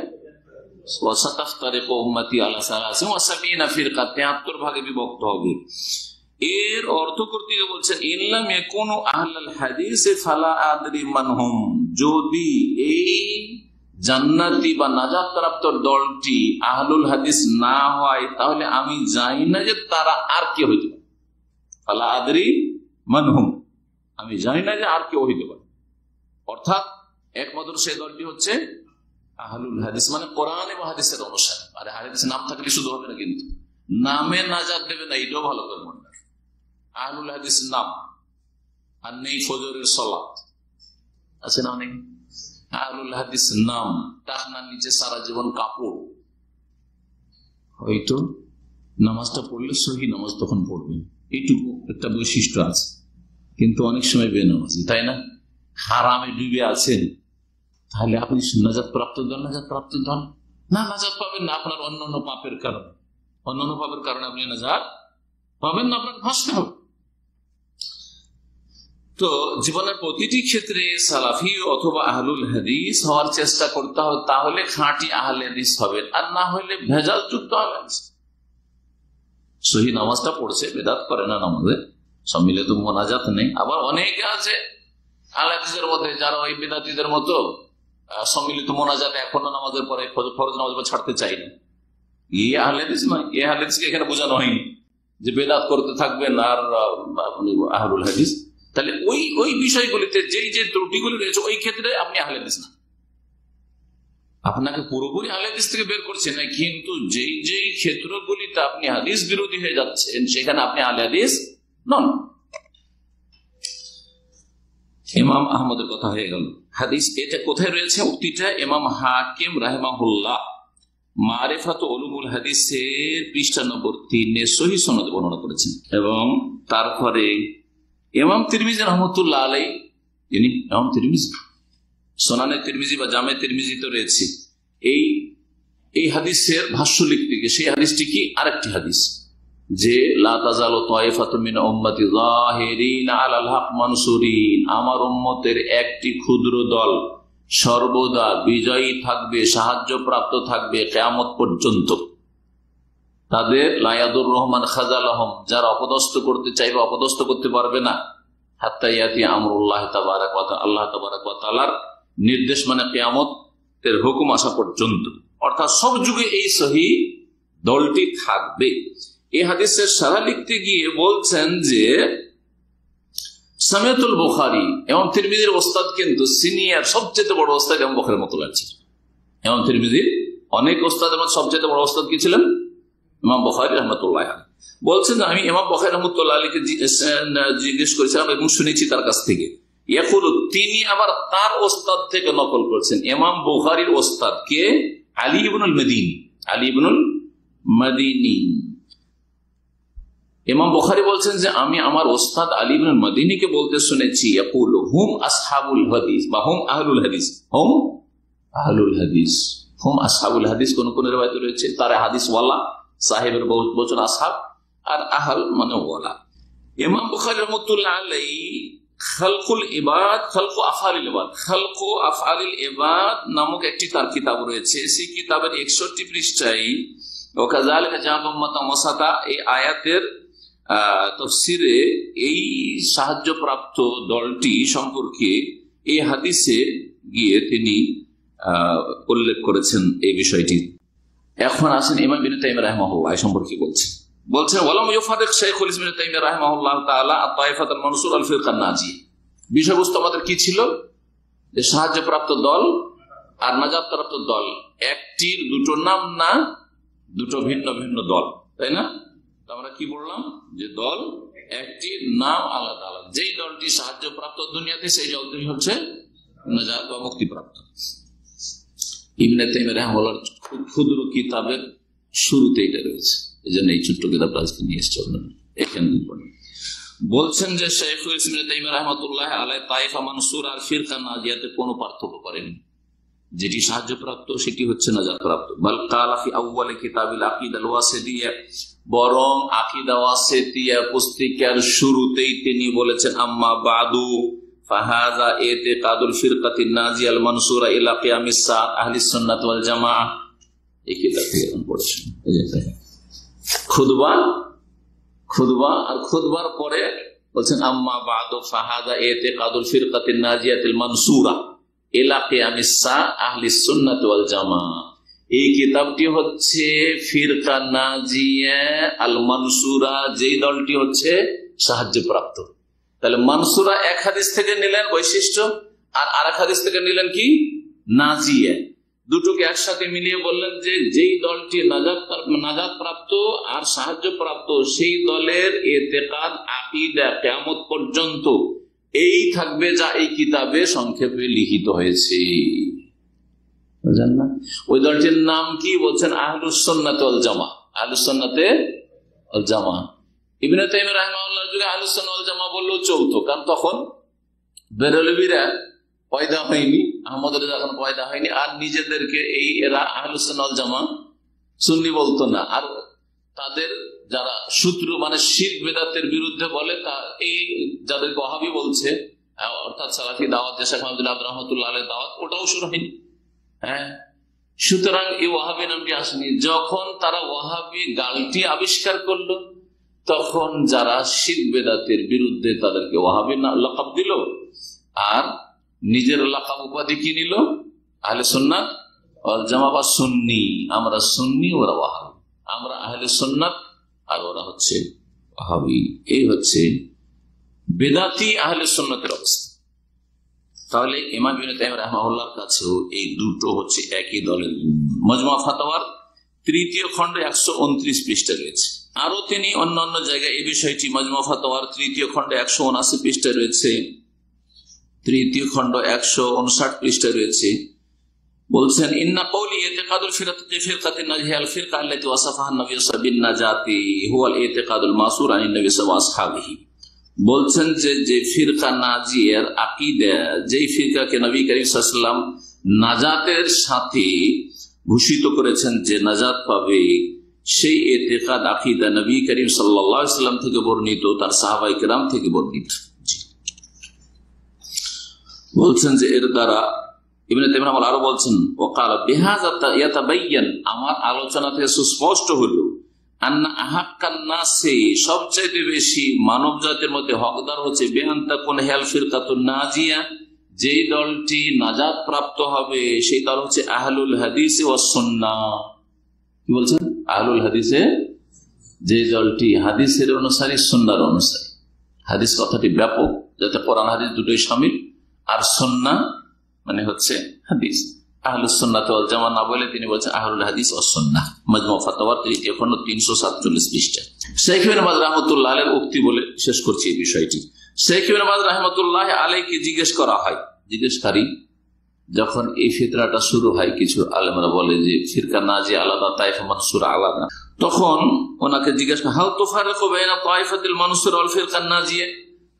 73 ভাগে বিভক্ত হবে। এর অর্থ করতে গিয়ে বলছেন, ইল্লাম ইয়াকুনু আহলাল হাদিস ফালা আদরি মানহুম, যদি এই জান্নাতি বা নাজাত প্রাপ্ত দলটি আহলুল হাদিস না হয়, তাহলে আমি জানি না যে তারা আর কে হইতে পারে। ফালা আদরি মানহুম, আমি জানি না যে আর কেউ হইতে পারে। অর্থাৎ একমাত্র সেই দলটি হচ্ছে আহলুল হাদিস, মানে কোরআন এবং হাদিসের অনুসারে। আর হাদিস নাম থাকলে শুধু হবে না, কিন্তু নামে নাজাত দেবে না, এটাও ভালো করে মনে রাখবে। আহলুল হাদিস নাম, আর নেই ফজরের সালাত, আছে না অনেক। আহলুল হাদিস নাম, টাকনার নিচে সারা জীবন কাপড়, হয়তো নামাজটা পড়লে সহি নামাজ তখন পড়বেন, এইটুকু একটা বৈশিষ্ট্য আছে। কিন্তু অনেক সময় বেনামাজি, তাই না? হারামে ডুবে আছেন, তাহলে আপনি নাজাত প্রাপ্ত দল না, নাজাত পাবেন না। আপনার অন্যান্য পাপের কারণে আপনি নাজাত পাবেন না, আপনাকে ভাসতে হবে। তো জীবনের প্রতিটি ক্ষেত্রে সালাফি অথবা আহলুল হাদিস হওয়ার চেষ্টা করতে হবে, তাহলে খাঁটি আহলে হাদিস হবেন, আর না হলে ভেজাল যুক্ত আহলে হাদিস। সহি নামাজটা পড়ছে, বেদাত করে না নামাজে, সম্মিলিত মোনাজাত নেই। আবার অনেকে আছে আহলে হাদিসের মধ্যে যারা ওই বেদাতীদের মতো সম্মিলিত মোনাজাত এখনো নামাজের পরে ফরজ নামাজ ছাড়তে চাই না। এই আহলে হাদিস নয়, এই আহলে হাদিসকে এখানে বোঝানো হয়নি যে বেদাত করতে থাকবেন আর আহলুল হাদিস। তাহলে ওই বিষয়গুলিতে যে ত্রুটিগুলি রয়েছে, ওই ক্ষেত্রে আপনি আহলে হাদিস না। আপনাকে পুরোপুরি আহলে হাদিস থেকে বের করছে না, কিন্তু যেই ক্ষেত্রগুলিতে আপনি হাদিস বিরোধী হয়ে যাচ্ছেন, সেখানে আপনি আহলে হাদিস নন। ইমাম আহমদের কথা হয়ে গেল। হাদিস এটা কোথায় রয়েছে? উক্তিটা ইমাম হাকিম রাহিমাহুল্লাহ মারিফাত উলুমুল হাদিসের পৃষ্ঠা নম্বর 3 সহিহ সনদে বর্ণনা করেছেন। এবং তারপরে ইমাম তিরমিজি রহমতুল্লাহ আলাইহি, যিনি ইমাম তিরমিজি, সুনানে তিরমিজি বা জামে তিরমিজি তো রয়েছে, এই হাদিসের ভাষ্য লিখতে গিয়ে সেই হাদিসটি কি আরেকটি হাদিস, যে লা তাজালু তায়েফাতুম মিন উম্মতি যাহিরিন আলাল হক মানসুরিন, আমার উম্মতের একটি ক্ষুদ্র দল সর্বদা বিজয়ী থাকবে, সাহায্য প্রাপ্ত থাকবে কিয়ামত পর্যন্ত। তাদের লা ইয়াদুর রহমান খাযালাহুম, যারা অপদস্থ করতে চাইবে অপদস্থ করতে পারবে না, হাত্তা ইয়াতি আমরুল্লাহ তাবারাক ওয়া তাআলা, আল্লাহ তাবারাক ওয়া তাআলার নির্দেশ, মানে কিয়ামতের হুকুম আসা পর্যন্ত। অর্থাৎ সব যুগে এই সহি দলটি থাকবে। এই হাদিসের সারা লিখতে গিয়ে বলছেন যে সামিয়াতুল বুখারী এবং তিরমিজির ওস্তাদ, কিন্তু সিনিয়র সবচেয়ে বড় ওস্তাদ ইমাম বুখারীর মতো লাগছে। ইমাম তিরমিজির অনেক ওস্তাদের মধ্যে সবচেয়ে বড় ওস্তাদ কি ছিলেন? ইমাম বুখারী রাহমাতুল্লাহ আলাইহি। বলছেন আমি ইমাম বুখারী রাহমাতুল্লাহ আলাইহিকে জিজ্ঞেস করেছিলাম এবং শুনেছি তার কাছ থেকে। ইয়াকুলু, তিনি আবার তার ওস্তাদ থেকে নকল করছেন। ইমাম বুখারীর ওস্তাদ কে? আলী ইবনুল মাদিনী। আলী ইবনুল মাদিনী। ইমাম বুখারী বলছেন যে আমি আমার ওস্তাদ আলী ইবনুল মাদিনীকে বলতে শুনেছি, ইয়াকুলু হুম আসহাবুল হাদিস বা হুম আহলুল হাদিস, হুম আহলুল হাদিস, হুম আসহাবুল হাদিস। কোন কোন রিওয়ায়াতে রয়েছে তারা হাদিস ওয়ালা, সাহেবের বহুবচন আসহাব, আর আহল মানে ওয়ালা। ইমাম বুখারী রাহমাতুল্লাহ আলাইহি খালকুল ইবাদ, খালকু আফআলিল ইবাদ, খালকু আফআলিল ইবাদ নামক একটি তার কিতাব রয়েছে। সেই কিতাবের 61 পৃষ্ঠায় ওয়াকাযালিকা জাআলা উম্মাতান ওয়াসাতা এই আয়াতের তাফসীরে এই সাহায্যপ্রাপ্ত দলটি সম্পর্কে এই হাদিসে গিয়ে তিনি উল্লেখ করেছেন এই বিষয়টি। এখন আসেন ইমাম ইবনে তাইমিয়া রাহিমাহুল্লাহ এই সম্পর্কে বলছেন ওয়ালাম ইউফারিক শাইখুল ইসলাম ইবনে তাইমিয়া রাহিমাহুল্লাহ তাআলা আত-তাইফাতুল মানসুর আল ফিরকান নাজিয়া। বিষয়বস্তু আমাদের কি ছিল, যে সাহায্যপ্রাপ্ত দল আর নাজাতপ্রাপ্ত দল একটির দুটো নাম না, দুটো ভিন্ন ভিন্ন দল, তাই না? আমরা কি বললাম, যে দল একটি, নাম আলাদা আলাদা। যেই দলটি সাহায্যপ্রাপ্ত দুনিয়াতে, সেই দলটি হচ্ছে নাজাত বা মুক্তিপ্রাপ্ত। ইবনে তাইমিয়া রাহিমাহুল্লাহর খুব ক্ষুদ্র কিতাবের শুরুতে এটা রয়েছে, এই জন্য এই ছোট্ট কিতাবটা আজকে নিয়ে এসেছে। এখানে বলছেন যে শাইখুল ইসলাম ইবনে তাইমিয়া রাহমাতুল্লাহ আলাইহি তাইফা মানসুর আর ফিরকা নাজিয়াতে কোনো পার্থক্য করেন। যেটি সাহায্যপ্রাপ্ত সেটি হচ্ছে নাজাতপ্রাপ্ত। বাল কালা ফি আউয়াল কিতাবিল আকিদা আল ওয়াসিদিয়া, বরং আকীদা ওয়াসিতিয়া পুস্তিকার শুরুতেই তিনি বলেছেন আম্মা বাদু ফাহাযা ইতিকাদুল ফিরকাতিন নাজিয়া আল মানসুরা ইলা কিয়ামিস সাআত আহলিস সুন্নাত ওয়াল জামাআহ। এই কিতাব থেকে পড়ছেন খুতবা আর খুতবার পরে বলছেন আম্মা বাদু ফাহাযা ইতিকাদুল ফিরকাতিন নাজিয়াতিল মানসুরা ইলা কিয়ামিস সাআত আহলিস সুন্নাত ওয়াল জামাআহ। এই কিতাবটি হচ্ছে ফিরকা নাজিয়া আল মানসুরা, যেই দলটি হচ্ছে সাহায্যপ্রাপ্ত। তাহলে মানসুরা এক হাদিস থেকে নিলেন বৈশিষ্ট্য, আর আরেক হাদিস থেকে নিলেন কি নাজিয়া। দুটোকে একসাথে মিলিয়ে বললেন যে যেই দলটি নাজাত প্রাপ্ত আর সাহায্য প্রাপ্ত, সেই দলের ইতিকাদ আকীদা কিয়ামত পর্যন্ত এই থাকবে, যা এই কিতাবে সংক্ষেপে লিখিত হয়েছে। বুঝলেন না? ওই দলটির নাম কি বলছেন? আহলুস সুন্নাত ওয়াল জামাআহ। আহলুস সুন্নাত ওয়াল জামাআহ। ইবনে তাইমিয়া রাহিমাহুল্লাহর যুগে আহলুস সুন্নাত ওয়াল জামাআহ বললেও চলতো, কারণ তখন বেরেলভিরা পয়দা হয়নি, আহমদ রেজা এখন পয়দা হয়নি, আর নিজেদেরকে এই এরা আহলুস সুন্নাত ওয়াল জামাআহ সুন্নি বলতো না। আর তাদের যারা সূত্র মানে শিরক বিদআতের বিরুদ্ধে বলে, তা এই যাদেরকে ওয়াহাবি বলছে, অর্থাৎ সালাফি দাওয়াত, শেখ আব্দুল রাহমাতুল্লাহ আলাইহির দাওয়াত, ওটাও শুরু হয়নি। হ্যাঁ, সুতরাং এই ওয়াহাবি নামটি আসেনি। যখন তারা ওয়াহাবি গালটি আবিষ্কার করলো, তখন যারা শিরক বিদআতের বিরুদ্ধে তাদেরকে ওয়াহাবি লকাব দিল, আর নিজের লকাব উপাধি কি নিল? আহলে সুন্নাত ওয়াল জামাআহ বা সুন্নি। আমরা সুন্নি, ওরা ওয়াহাবি। আমরা আহলে সুন্নাত আর ওরা হচ্ছে ওয়াহাবি। এই হচ্ছে বেদাতি আহলে সুন্নাতের অবস্থা। তাহলে ইমাম ইবনে তাইমিয়া রাহিমাহুল্লাহর কাছেও এই দুটো হচ্ছে একই দলের। মাজমু ফাতাওয়ার 3য় খণ্ড 129 পৃষ্ঠা রয়েছে। আরো তিনি অন্যান্য জায়গায় এই বিষয়টি মাজমু ফাতাওয়ার 3য় খণ্ড 179 পৃষ্ঠা রয়েছে, 3য় খণ্ড 159 পৃষ্ঠা রয়েছে। বলছেন ইন্না কওলি ইতিকাদুল ফিরকাতিন নাজিয়া আল ফিরকা আল্লাতী ওয়াসাফাহা আন-নবী সাল্লাল্লাহু আলাইহি ওয়াসাল্লাম বিন নাজাতি হুয়াল ইতিকাদুল মাসুর আনিন নবী সাল্লাল্লাহু আলাইহি ওয়াসাল্লাম। বলছেন যে ফিরকা নাজিয়ার আকীদা, যেই ফিরকাকে নবী করিম সাল্লাল্লাহু আলাইহি ওয়াসাল্লাম নাজাতের সাথে ঘোষিত করেছেন যে নাজাত পাবে, সেই ইতিকাদ আকীদা নবী করিম সাল্লাল্লাহু আলাইহি ওয়াসাল্লাম থেকে বর্ণিত, তার সাহাবায়ে কেরাম থেকে বর্ণিত। বলছেন যে এর দ্বারা ইবনে তাইমিয়া আরো বলছেন ওয়াকালা বিহাযা ইয়াতাবায়ান, আমার আলোচনা থেকে সুস্পষ্ট হলো আন্না আহাক্কান নাসি, সবচেয়ে বেশি মানব জাতির মধ্যে হকদার হচ্ছে বিআন তাকুন হিয়াল ফিরকাতুন নাজিয়া, যেই দলটি নাজাত প্রাপ্ত হবে সেই দল হচ্ছে আহলুল হাদিস ওয়াস সুন্নাহ। কি বলছেন? আহলুল হাদিসে, যে দলটি হাদিসের অনুসারী, সুন্নাহর অনুসারী। হাদিস কথাটি ব্যাপক, যাতে কোরআন হাদিস দুটোই শামিল, আর সুন্নাহ মানে হচ্ছে হাদিস। আহলুস সুন্নাত ওয়াল জামাআহ না বলে তিনি বলছেন আহলুল হাদিস ওয়াস সুন্নাহ। মাজমু ফাতাওয়া 3য় খণ্ড 347 পৃষ্ঠা। শেখ ইবনে বাজ রাহমাতুল্লাহ আলাইহির উক্তি বলে শেষ করছি এই বিষয়টি। শেখ ইবনে বাজ রাহমাতুল্লাহ আলাইহিকে জিজ্ঞেস করা হয়, জিজ্ঞেসকারী যখন এই ফিতরাটা শুরু হয়, কিছু আলেমরা বলে যে ফিরকা নাজিয়া আলাদা, তাইফা মানসুরা আলাদা, তখন ওনাকে জিজ্ঞেস করা হাল তুফারিকু বাইনা তাইফাতিল মানসুরা ওয়াল ফিরকা নাজিয়া,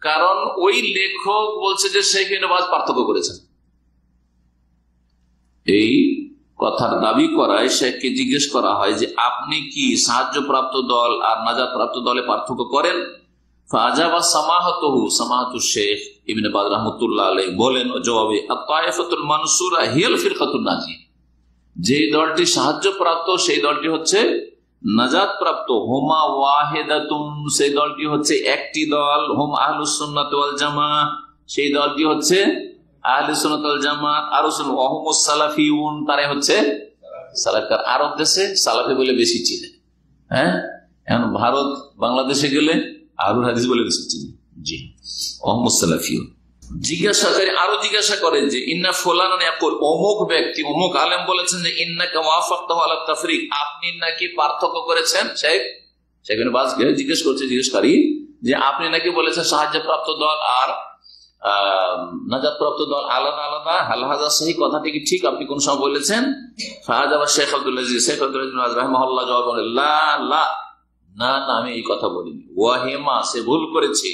কারণ ওই লেখক বলছে যে শেখ ইবনে বাজ পার্থক্য করেছেন। এই কথার দাবি করায় শেখকে জিজ্ঞেস করা হয় যে আপনি কি সাহায্যপ্রাপ্ত দল আর নাজাত প্রাপ্ত দলে পার্থক্য করেন? ফাজাবা সামাহাতুহু, সামাহাতু শেখ ইবনে বাজ রাহমাতুল্লাহ আলাইহি বলেন জবাবে, আত-তায়েফাতুল মানসুরা হিয়াল ফিরকাতুন নাজিয়া, যে দলটি সাহায্য প্রাপ্ত সেই দলটি হচ্ছে নাজাত প্রাপ্ত। হুমা ওয়াহিদাতুন, সেই দলটি হচ্ছে একটি দল। হুম আহলুস সুন্নাত ওয়াল জামাআহ, সেই দলটি হচ্ছে আহলুস সুন্নাত ওয়াল জামাআহ। আর ওয়াহুমুস সালাফিউন, তারাই হচ্ছে সালাফি। আরব দেশে সালাফি বলে বেশি চিনে, হ্যাঁ, এখন ভারত বাংলাদেশে গেলে আহলুল হাদিস বলে বেশি চিনে। জি, ওয়াহুমুস সালাফিউন। জিজ্ঞাসাকারী আরো জিজ্ঞাসা করে যে ইন্না ফুলানান ইয়াকুল, অমুক ব্যক্তি অমুক আলেম বলেছেন যে ইন্নাকা ওয়াফাকতাহু আলা তাফরিক, আপনি নাকি পার্থক্য করেছেন। শেখ ইবনে বাজকে জিজ্ঞেস করছে জিজ্ঞেসকারী যে আপনি নাকি বলেছেন সাহায্যপ্রাপ্ত দল আর নাজাতপ্রাপ্ত দল আলাদা আলাদা, হাল হাযা সহি, কথাটি কি ঠিক, আপনি কোন সময় বলেছেন? ফাহাদাবা শেখ আব্দুল আজিজ, শেখ আব্দুল আজিজ রাহিমাহুল্লাহ জবাব বলেন, লা লা, না না, আমি এই কথা বলিনি। ওয়াহিমা, সে ভুল করেছে।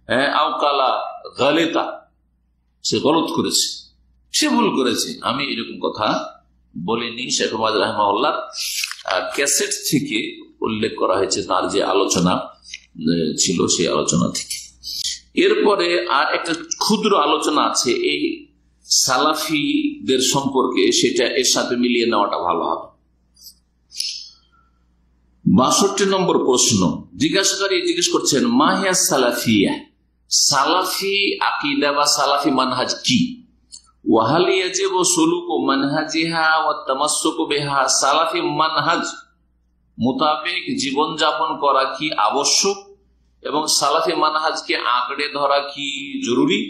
হ্যাঁ, আওকালা গালিতা, সে গলত করেছে, সে ভুল করেছে, আমি এরকম কথা বলিনি। শেখ আব্দুল আজিজ রাহিমাহুল্লাহ ক্যাসেট থেকে উল্লেখ করা হয়েছে তার যে আলোচনা ছিল সেই আলোচনা থেকে। এরপরে আর একটা ক্ষুদ্র আলোচনা আছে এই সালাফিদের সম্পর্কে, সেটা এর সাথে মিলিয়ে নেওয়াটা ভালো হবে। ৬২ নম্বর প্রশ্ন, জিজ্ঞাসাকারী জিজ্ঞেস করছেন মাহিয়া সালাফিয়া, সালাফি আকীদা বা সালাফি মানহাজ কি? ওয়াহাল ইয়াজিবু সুলুকু মানহাজিহা ওয়া তামাসসুকু বিহা, সালাফি মানহাজ মোতাবেক জীবন যাপন করা কি আবশ্যক এবং সালাফি মানহাজকে আঁকড়ে ধরা কি জরুরি,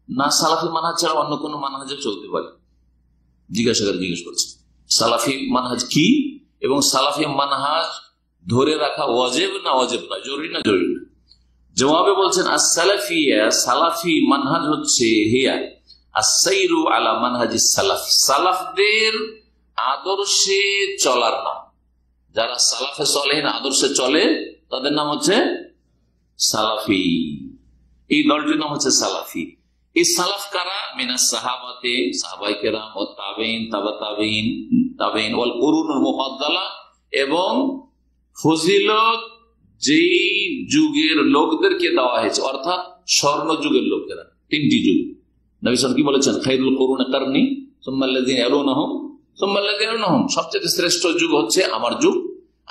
না সালাফি মানহাজ ছাড়া অন্য কোনো মানহাজে চলতে পারে? জিজ্ঞাসাকারী জিজ্ঞেস করছে সালাফি মানহাজ কি এবং সালাফি মানহাজ ধরে রাখা ওয়াজিব না ওয়াজিব না, জরুরি না জরুরি না। জবাবে বলছেন as-সালাফিয়া, সালাফি মানহাজ হচ্ছে হিয়া as-সাইরু আলা মানহাজিস সালাফ, সালাফদের আদর্শে চলার নাম। যারা সালাফে সালেহিন আদর্শে চলে তাদের নাম হচ্ছে সালাফি, এই দলটির নাম হচ্ছে সালাফি। এই সালাফ কারা? মিনাস সাহাবাতে, সাহাবায়ে কেরাম, ও তাবেঈন, তাবেঈন, তাবেঈন ওয়াল কুরুনুল মুফাদ্দালা, এবং ফজিলত যেই যুগের লোকদেরকে দেওয়া হয়েছে, অর্থাৎ স্বর্ণ যুগের লোকেরা, তিনটি যুগ। নবী সাল্লাল্লাহু আলাইহি ওয়াসাল্লাম কি বলেছেন? খায়রুল কুরুনি কারনি সুম্মা আল্লাযিনা ইয়ালুনহুম সুম্মা আল্লাযিনা ইয়ালুনহুম, সবচেয়ে শ্রেষ্ঠ যুগ হচ্ছে আমার যুগ,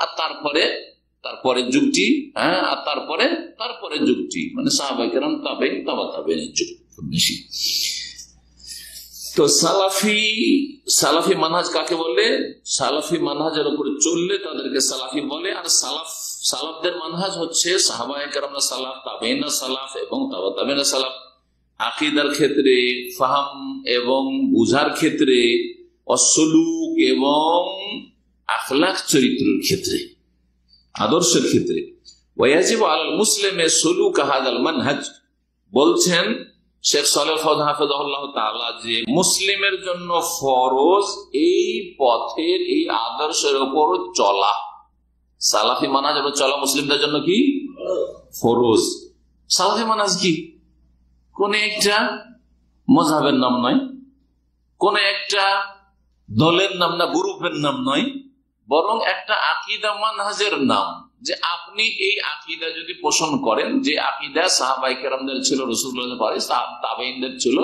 আর তারপরে যুগটি, হ্যাঁ, আর তারপরে যুগটি, মানে সাহাবায়ে কেরাম, তাবেঈন, তাবেঈনের যুগ খুব বেশি। তো সালাফি মানহাজ কাকে বলে? সালাফি মানহাজের উপরে চললে তাদেরকে সালাফি বলে। আর সালাফদের মানহাজ হচ্ছে সাহাবায়ে কেরামরা সালাফ, তাবেঈনরা সালাফ এবং তাবেঈনরা সালাফ। আকীদার ক্ষেত্রে, ফাহাম এবং বুঝার ক্ষেত্রে, অসলুক এবং আখলাক চরিত্রের ক্ষেত্রে, আদর্শের ক্ষেত্রে। ওয়াজিবু আলাল মুসলিমি সুলুক হাযাল মানহাজ, বলছেন শেখ সালেহ ফাওয়াদ হাফিজাহুল্লাহ তাআলা যে মুসলিমের জন্য ফরজ এই পথের, এই আদর্শের উপর চলা। সালাফি মানহাজ উপর চলা মুসলিমদের জন্য কি ফরজ। সালাফি মানহাজ কি কোন একটা মযহাবের নাম নয়, কোন একটা দলের নাম না, গ্রুপের নাম নয়, বরং একটা আকীদা মানহাজের নাম। যে আপনি এই আকীদা যদি পোষণ করেন, যে আকীদা সাহাবায়ে কেরামদের ছিল, রাসূলুল্লাহ তাবেঈনদের ছিল,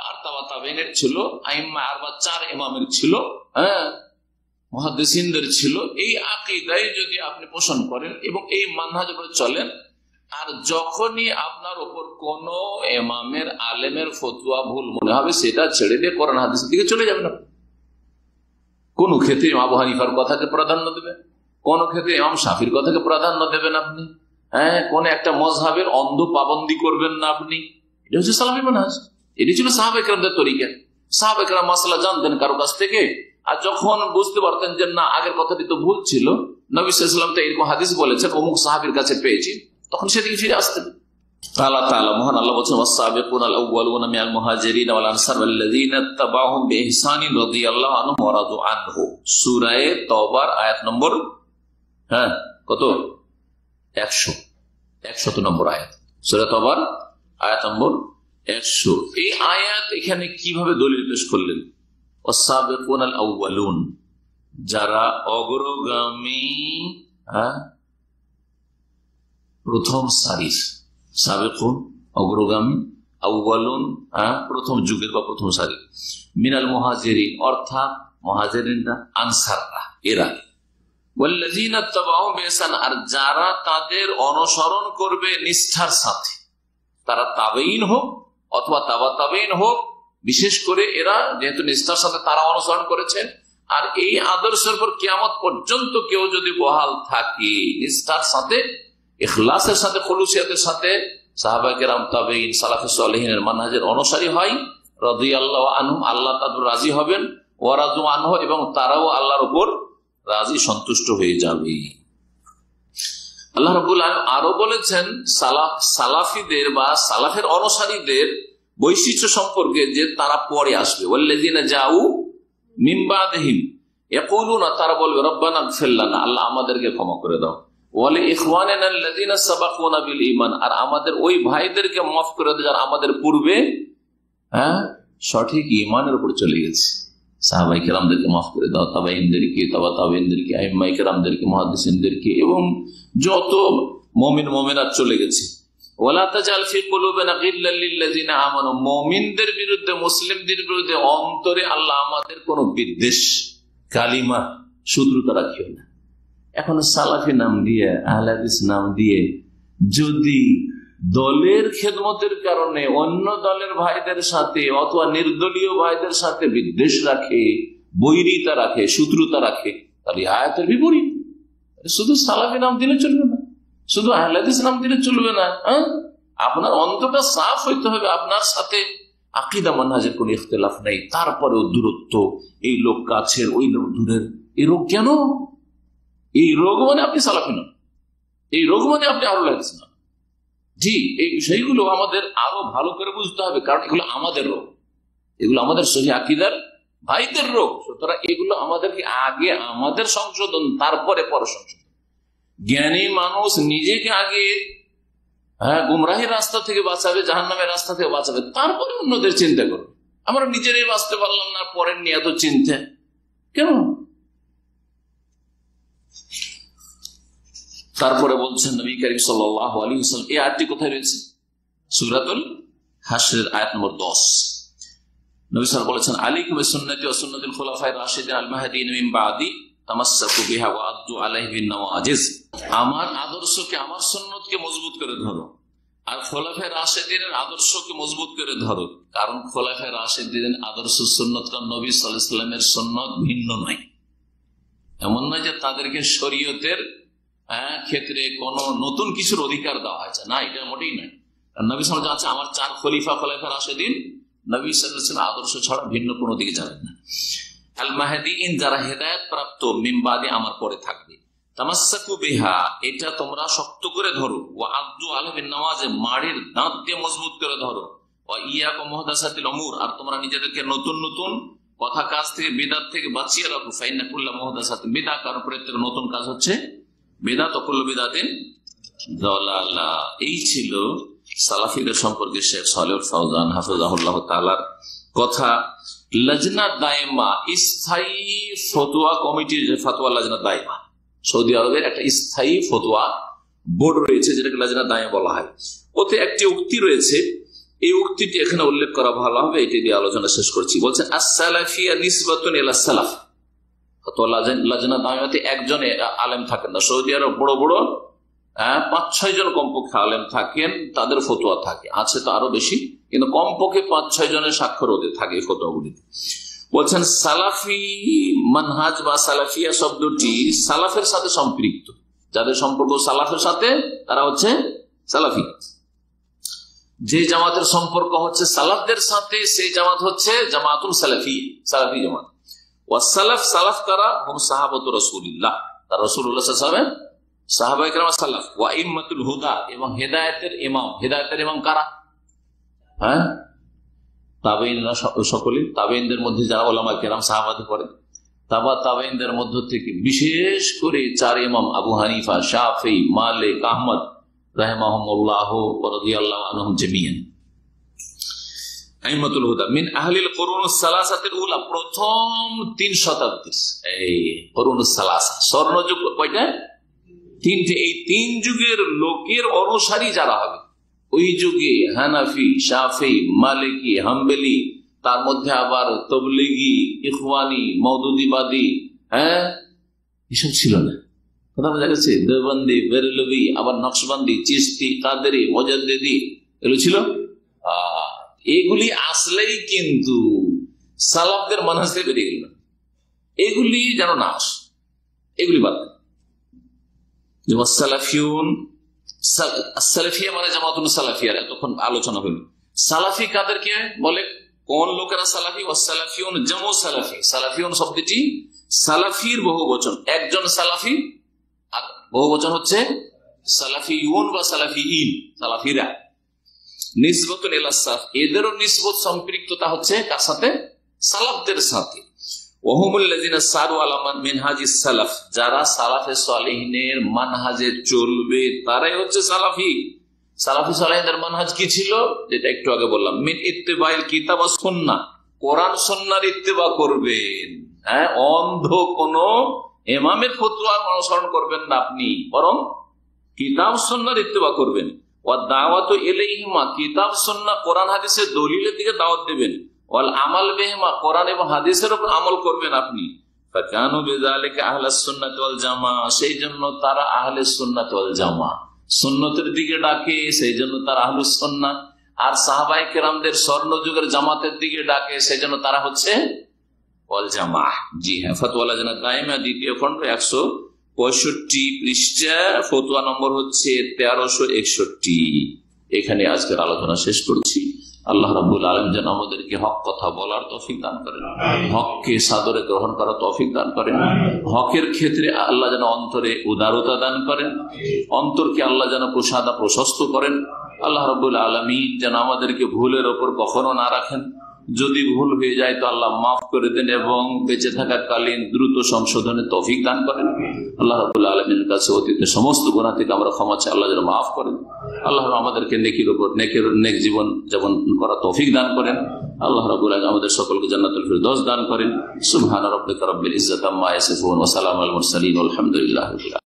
আর তাবেঈনের ছিল, আইম্মা আরবা 4 ইমামের ছিল, হ্যাঁ, মুহাদ্দিসিনদের ছিল, এই আকীদায় যদি আপনি পোষণ করেন এবং এই মানহাজের উপর চলেন, আর যখনই আপনার উপর কোন ইমামের আলেমের ফতোয়া ভুল মনে হবে, সেটা ছেড়ে দিয়ে কোরআন হাদিসের দিকে চলে যাবেন। কোন ক্ষেত্রে ইমাম আবু হানিফার কথাকে প্রাধান্য দেবেন, কোন ক্ষেত্রে ইমাম শাফির কথাকে প্রাধান্য দেবেন আপনি, হ্যাঁ, কোন একটা মযহাবের অন্ধ পাবন্দি করবেন না আপনি। এটা হচ্ছে সালাফি মানহাজ, এটি ছিল সাহাবায়ে কেরামদের তরিকা। সাহাবায়ে কেরাম মাসআলা জানতেন কারো কাছ থেকে, আর যখন বুঝতে পারতেন যে না, আগের কথাটি তো ভুল ছিল, নবী সাল্লাল্লাহু আলাইহি ওয়াসাল্লাম তো এরকম হাদিস বলেছেন, অমুক সাহাবীর কাছে পেয়েছি, তখন সেদিকে ফিরে আসতেন। আল্লাহ তাআলা, মহান আল্লাহ বলেছেন ওয়াস-সাবিকুনাল আউওয়ালুনা মিনাল মুহাজিরিন ওয়াল আনসার ওয়াল্লাযীনা ইত্তাবাউহুম বিইহসানিন রাদিয়াল্লাহু আনহুম ওয়া রাদু আনহু। সূরা তাওবার আয়াত নম্বর কত? 100 নম্বর আয়াত, সূরা তাওবার আয়াত নম্বর 100। এই আয়াত এখানে কিভাবে দলিল পেশ করলেন? ওয়াস-সাবিকুনাল আউওয়ালুন, যারা অগ্রগামী, প্রথম সারির, সাবেকুন অগ্রগামী, আউয়ালুন প্রথম যুগের বা প্রথম সারি, মিনাল মুহাজিরিন অর্থাৎ মুহাজিরিনরা, আনসাররা এরা, ওয়াল্লাযীনা তাবাউহুম বিইহসান আর যারা তাদের অনুসরণ করবে নিষ্ঠার সাথে, তারা তাবেঈন হোক অথবা তাবা তাবেঈন হোক, বিশেষ করে এরা যেহেতু নিষ্ঠার সাথে তারা অনুসরণ করেছেন, আর এই আদর্শের উপর কিয়ামত পর্যন্ত কেউ যদি বহাল থাকে নিষ্ঠার সাথে, ইখলাসের সাথে, খুলুসিয়াতের সাথে সাহাবায়ে কেরাম তাবেঈন সালাফে সালেহিনের মানহাজের অনুসারী হয়, রাদিয়াল্লাহু আনহুম আল্লাহ তাআলা রাজি হবেন, ওয়া রাযু আনহু এবং তারাও আল্লাহর উপর রাজি সন্তুষ্ট হয়ে যাবে। আল্লাহ রাব্বুল আলামিন আরো বলেছেন সালাফিদের বা সালাফের অনুসারীদের বৈশিষ্ট্য সম্পর্কে যে তারা পরে আসবে, ওয়াল্লাযীনা জাউ মিন বাদিহিম ইয়াকুলুনা, তারা বলবে রব্বানা ইগফির লানা, আল্লাহ আমাদেরকে ক্ষমা করে দাও, ওয়া লিইখওয়ানিনা আল্লাযীনা সাবাকুনা বিল ঈমান, আর আমাদের ওই ভাইদেরকে মাফ করে দাও যারা আমাদের পূর্বে সঠিক ঈমানের উপর চলে গেছে। সাহাবায়ে কেরামদেরকে মাফ করে দাও, তাবেঈনদেরকে, তাবা তাবেঈনদেরকে, আইম্মায়ে কেরামদেরকে, মুহাদ্দিসিনদেরকে এবং যত মুমিন মুমিনাত চলে গেছে। ওয়ালা তাজাল ফি কুলুবিনা গিল্লাল লিল্লাযিনা আমানু, মুমিনদের বিরুদ্ধে, মুসলিমদের বিরুদ্ধে অন্তরে আল্লাহ আমাদের কোনো বিদ্বেষ, কালিমা, শত্রুতা রাখিও না। এখন সালাফি নাম দিয়ে, আহলে হাদিস নাম দিয়ে যদি দলের খেদমতের কারণে অন্য দলের ভাইদের সাথে অথবা নির্দলীয় ভাইদের সাথে বিদ্বেষ রাখে, বৈরিতা রাখে, শত্রুতা রাখে, তাহলে আয়াতের বিপরীত। শুধু সালাফি নাম দিলে চলবে না, শুধু আহলে হাদিস নাম দিলে চলবে না। আপনার অন্তরটা সাফ হইতে হবে, আপনার সাথে আকীদা মানহাজের কোন ইখতিলাফ নেই, তারপরেও দূরত্ব, এই লোক কাছের ওই লোক দূরের, এই রোগ কেন? এই রোগ মানে আপনি সালাফি নন, এই রোগ মানে আপনি আহলে হাদিস নন। জি, এই বিষয়গুলো আমাদের আরো ভালো করে বুঝতে হবে, কারণ এগুলো আমাদের রোগ, এগুলো আমাদের সহিহ আকীদার ভাইদের রোগ। সুতরাং এগুলো আমাদেরকে আগে আমাদের সংশোধন, তারপরে পর সংশোধন। জ্ঞানী মানুষ নিজেকে আগে গুমরাহির রাস্তা থেকে বাঁচাবে, জাহান্নামের রাস্তা থেকে বাঁচাবে, তারপরে অন্যদের চিন্তা করবে। আমরা নিজেরাই বাঁচতে পারলাম না, পরের নিয়ে এত চিন্তা কেন? তারপরে বলছেন নবী করিম সাল্লাল্লাহু আলাইহি ওয়াসাল্লাম, এই আয়াতটি কোথায় রয়েছে? সূরাতুল হাশরের আয়াত নম্বর 10। নবী সাল্লাল্লাহু আলাইহি ওয়াসাল্লাম বলেছেন, আলাইকুম বিসুন্নতি ওয়া সুন্নাতিল খুলাফায়ে রাশিদিন আল মাহদিয়িন মিন বাদি তামাসসাকু বিহা ওয়া আদ্দু আলাইহি বিন নওয়াজিজ। আমার আদর্শকে, আমার সুন্নতকে মজবুত করে ধরো, আর খোলাফায়ে রাশিদিনের আদর্শকে মজবুত করে ধরো, কারণ খোলাফায়ে রাশিদিনের আদর্শ সুন্নতটা নবী সাল্লাল্লাহু আলাইহি ওয়াসাল্লামের সুন্নত ভিন্ন নয়। এমন নয় যে তাদেরকে শরীয়তের ক্ষেত্রে কোন নতুন কিছুর অধিকার দেওয়া হয়েছে, না, এটা মোটেই নয়। নবী সাল্লাল্লাহু আলাইহি ওয়াসাল্লাম আমার 4 খলিফা, খোলাফায়ে রাশিদিন, নবী সাল্লাল্লাহু আলাইহি ওয়াসাল্লাম আদর্শ ছাড়া ভিন্ন কোনো দিকে যাবেন না। আল মাহদিয়িন যারা হেদায়েত প্রাপ্ত, মিন বাদি আমার পরে থাকবে, তামাসসাকু বিহা এটা তোমরা শক্ত করে ধরো, ওয়া আদ্দু আলাইহি বিন নওয়াজিজ মাড়ির দাঁত দিয়ে মজবুত করে ধরো, ওয়া ইয়াকুম মুহদাসাতিল উমুর আর তোমরা নিজেদেরকে নতুন নতুন কথা কাজ থেকে, বিদআত থেকে বাঁচিয়ে রাখো। ফাইন্না কুল্লা মুহদাসাতিন বিদআহ, কারণ প্রত্যেক নতুন কাজ হচ্ছে বিদআত, ও কুল্লু বিদআতিন দালালাহ। এই ছিল সালাফিদের সম্পর্কে শেখ সালেহুল ফাওজান হাফিজাহুল্লাহ তাআলার কথা। লজনা দায়মা, স্থায়ী ফতোয়া কমিটির, যে ফতোয়া লজনা দায়মা, সৌদি আরবের একটা স্থায়ী ফতোয়া বোর্ড রয়েছে, যেটাকে লজনা দায়মা বলা হয়। ওতে একটি উক্তি রয়েছে, এই উক্তিটি এখানে উল্লেখ করা ভালো হবে, এটি দিয়ে আলোচনা শেষ করছি। বলছেন, আস-সালাফিয়া নিসবাতুন ইলা সালাফ। ফতোয়া লজনা দায়মাতে একজন আলেম থাকেন না, সৌদি আরব বড় বড় 5-6 জন কমপক্ষে আলেম থাকেন, তাদের ফতোয়া থাকে, আছে তো আরো বেশি, কিন্তু কমপক্ষে 5-6 জনের স্বাক্ষর ওদের থাকে এই ফতোয়াগুলিতে। বলছেন সালাফি মানহাজ বা সালাফিয়া শব্দটি সালাফের সাথে সম্পৃক্ত, যাদের সম্পর্ক সালাফের সাথে তারা হচ্ছে সালাফি। যে জামাতের সম্পর্ক হচ্ছে সালাফদের সাথে, সেই জামাত হচ্ছে জামাতুল সালাফি, সালাফি জামাত। ওয়াসালাফ, সালাফ কারা? হুম সাহাবাতু রাসূলিল্লাহ, তারা রাসূলুল্লাহ সাল্লাল্লাহু আলাইহি ওয়াসাল্লাম সাহাবায়ে কেরাম সালাফ। ওয়া ইম্মাতুল হুদা, এবং হেদায়েতের ইমাম। হেদায়েতের ইমাম কারা? তাবেঈনরা সকলে, তাবেঈনদের মধ্যে যারা উলামায়ে কেরাম সাহাবাতে পড়ে, তাবা তাবেঈনদের মধ্য থেকে বিশেষ করে 4 ইমাম আবু হানিফা, শাফিঈ, মালিক, আহমদ রাহিমাহুমুল্লাহ ওয়া রাদিয়াল্লাহু আনহুম জামিআন। আইম্মাতুল হুদা মিন আহলিল কুরুনুস সালাসাতিল উলা, প্রথম 3 শতাব্দীর এই কুরুনুস সালাসা, স্বর্ণযুগ কয়টা? তিনটে, এই তিন যুগের লোকের অনুসারী যারা হবে ওই যুগে, হানাফি, শাফি, মালিকি, হাম্বলি, তার মধ্যে আবার তবলিগি, ইখওয়ানি, মওদুদিবাদী, এসব ছিল না। কথা বোঝা গেছে? দেওবন্দি, বেরেলভি, আবার নকশবন্দি, চিশতি, কাদেরি, মুজাদ্দিদি, এগুলো ছিল। এগুলি আসলেই কিন্তু সালাফদের মানহাজ থেকে বেরিয়ে গেল। এগুলি যেন না আসে, এগুলি বাদ। সালাফিয়া মানে জামাতুল সালাফিয়া, এতক্ষণ আলোচনা হইল। সালাফি কাদেরকে বলে, কোন লোকেরা সালাফি? ওয়াসালাফিউন জামু সালাফি। সালাফিউন শব্দটি সালাফির বহু বচন, একজন সালাফি, আর বহু বচন হচ্ছে সালাফিউন বা সালাফিইন, সালাফিরা। নিসবতুন ইলা সালাফ, এদেরও নিসবত সম্পৃক্ততা হচ্ছে কার সাথে? সালাফদের সাথে। ওয়াহুমুল্লাযিনা সারু আলা মিনহাজিস সালাফ, যারা সালাফে সালেহিনের মানহাজে চলবে তারাই হচ্ছে সালাফি। সালাফি সালেহিনদের মানহাজ কি ছিল? যেটা একটু আগে বললাম, মিন ইত্তিবাইল কিতাব ওয়াস সুন্নাহ, কোরআন সুন্নাহর ইত্তিবা করবেন। অন্ধ কোন ইমামের ফতোয়া অনুসরণ করবেন না আপনি, বরং কিতাব সুন্নাহর ইত্তিবা করবেন। ওয়া দাওয়াতু ইলাইহিমা, কিতাব সুন্নাহ কোরআন হাদিসের দলিলের দিকে দাওয়াত দেবেন। ওয়াল আমাল বিহিমা, কোরআন এবং হাদিসের উপর আমল করবেন আপনি। ফাকানু বিযালিকা আহলাস সুন্নাত ওয়াল জামাআহ, সেই জন্য তারা আহলে সুন্নাত ওয়াল জামাআহ, সুন্নতের দিকে ডাকে, সেই জন্য তারা আহলুস সুন্নাহ। আর সাহাবায়ে কেরামদের স্বর্ণযুগের জামাতের দিকে ডাকে, সেই জন্য তারা হচ্ছে ওয়াল জামাআহ। জি হ্যাঁ, ফতোয়া লাজনা দাইমা দ্বিতীয় খণ্ড 165 পৃষ্ঠা, ফতোয়া নম্বর হচ্ছে 1361। এখানে আজকের আলোচনা শেষ করছি। আল্লাহ রাব্বুল আলামিন যেন আমাদেরকে হক কথা বলার তৌফিক দান করেন, হককে সাদরে গ্রহণ করার তৌফিক দান করেন, হকের ক্ষেত্রে আল্লাহ যেন অন্তরে উদারতা দান করেন, অন্তরকে আল্লাহ যেন প্রশস্ত করেন। আল্লাহ রাব্বুল আলামিন যেন আমাদেরকে ভুলের ওপর কখনো না রাখেন। যদি ভুল হয়ে যায় তো আল্লাহ মাফ করে দেন এবং বেঁচে থাকাকালীন দ্রুত সংশোধনের তৌফিক দান করেন। আল্লাহ রাব্বুল আলামিনের কাছে অতীতের সমস্ত গুনাহ থেকে আমরা ক্ষমা চাই, আল্লাহ যেন মাফ করেন। আল্লাহ আমাদেরকে নেকির উপর নেক জীবন যাপন করার তৌফিক দান করেন। আল্লাহ রাব্বুল আলামিন আমাদের সকলকে জান্নাতুল ফিরদাউস দান করেন। সুবহান রাব্বিকা রাব্বিল ইজ্জাতি আম্মা ইয়াসিফুন ওয়া সালামুল মুরসালিন ওয়ালহামদুলিল্লাহি রাব্বিল আলামিন।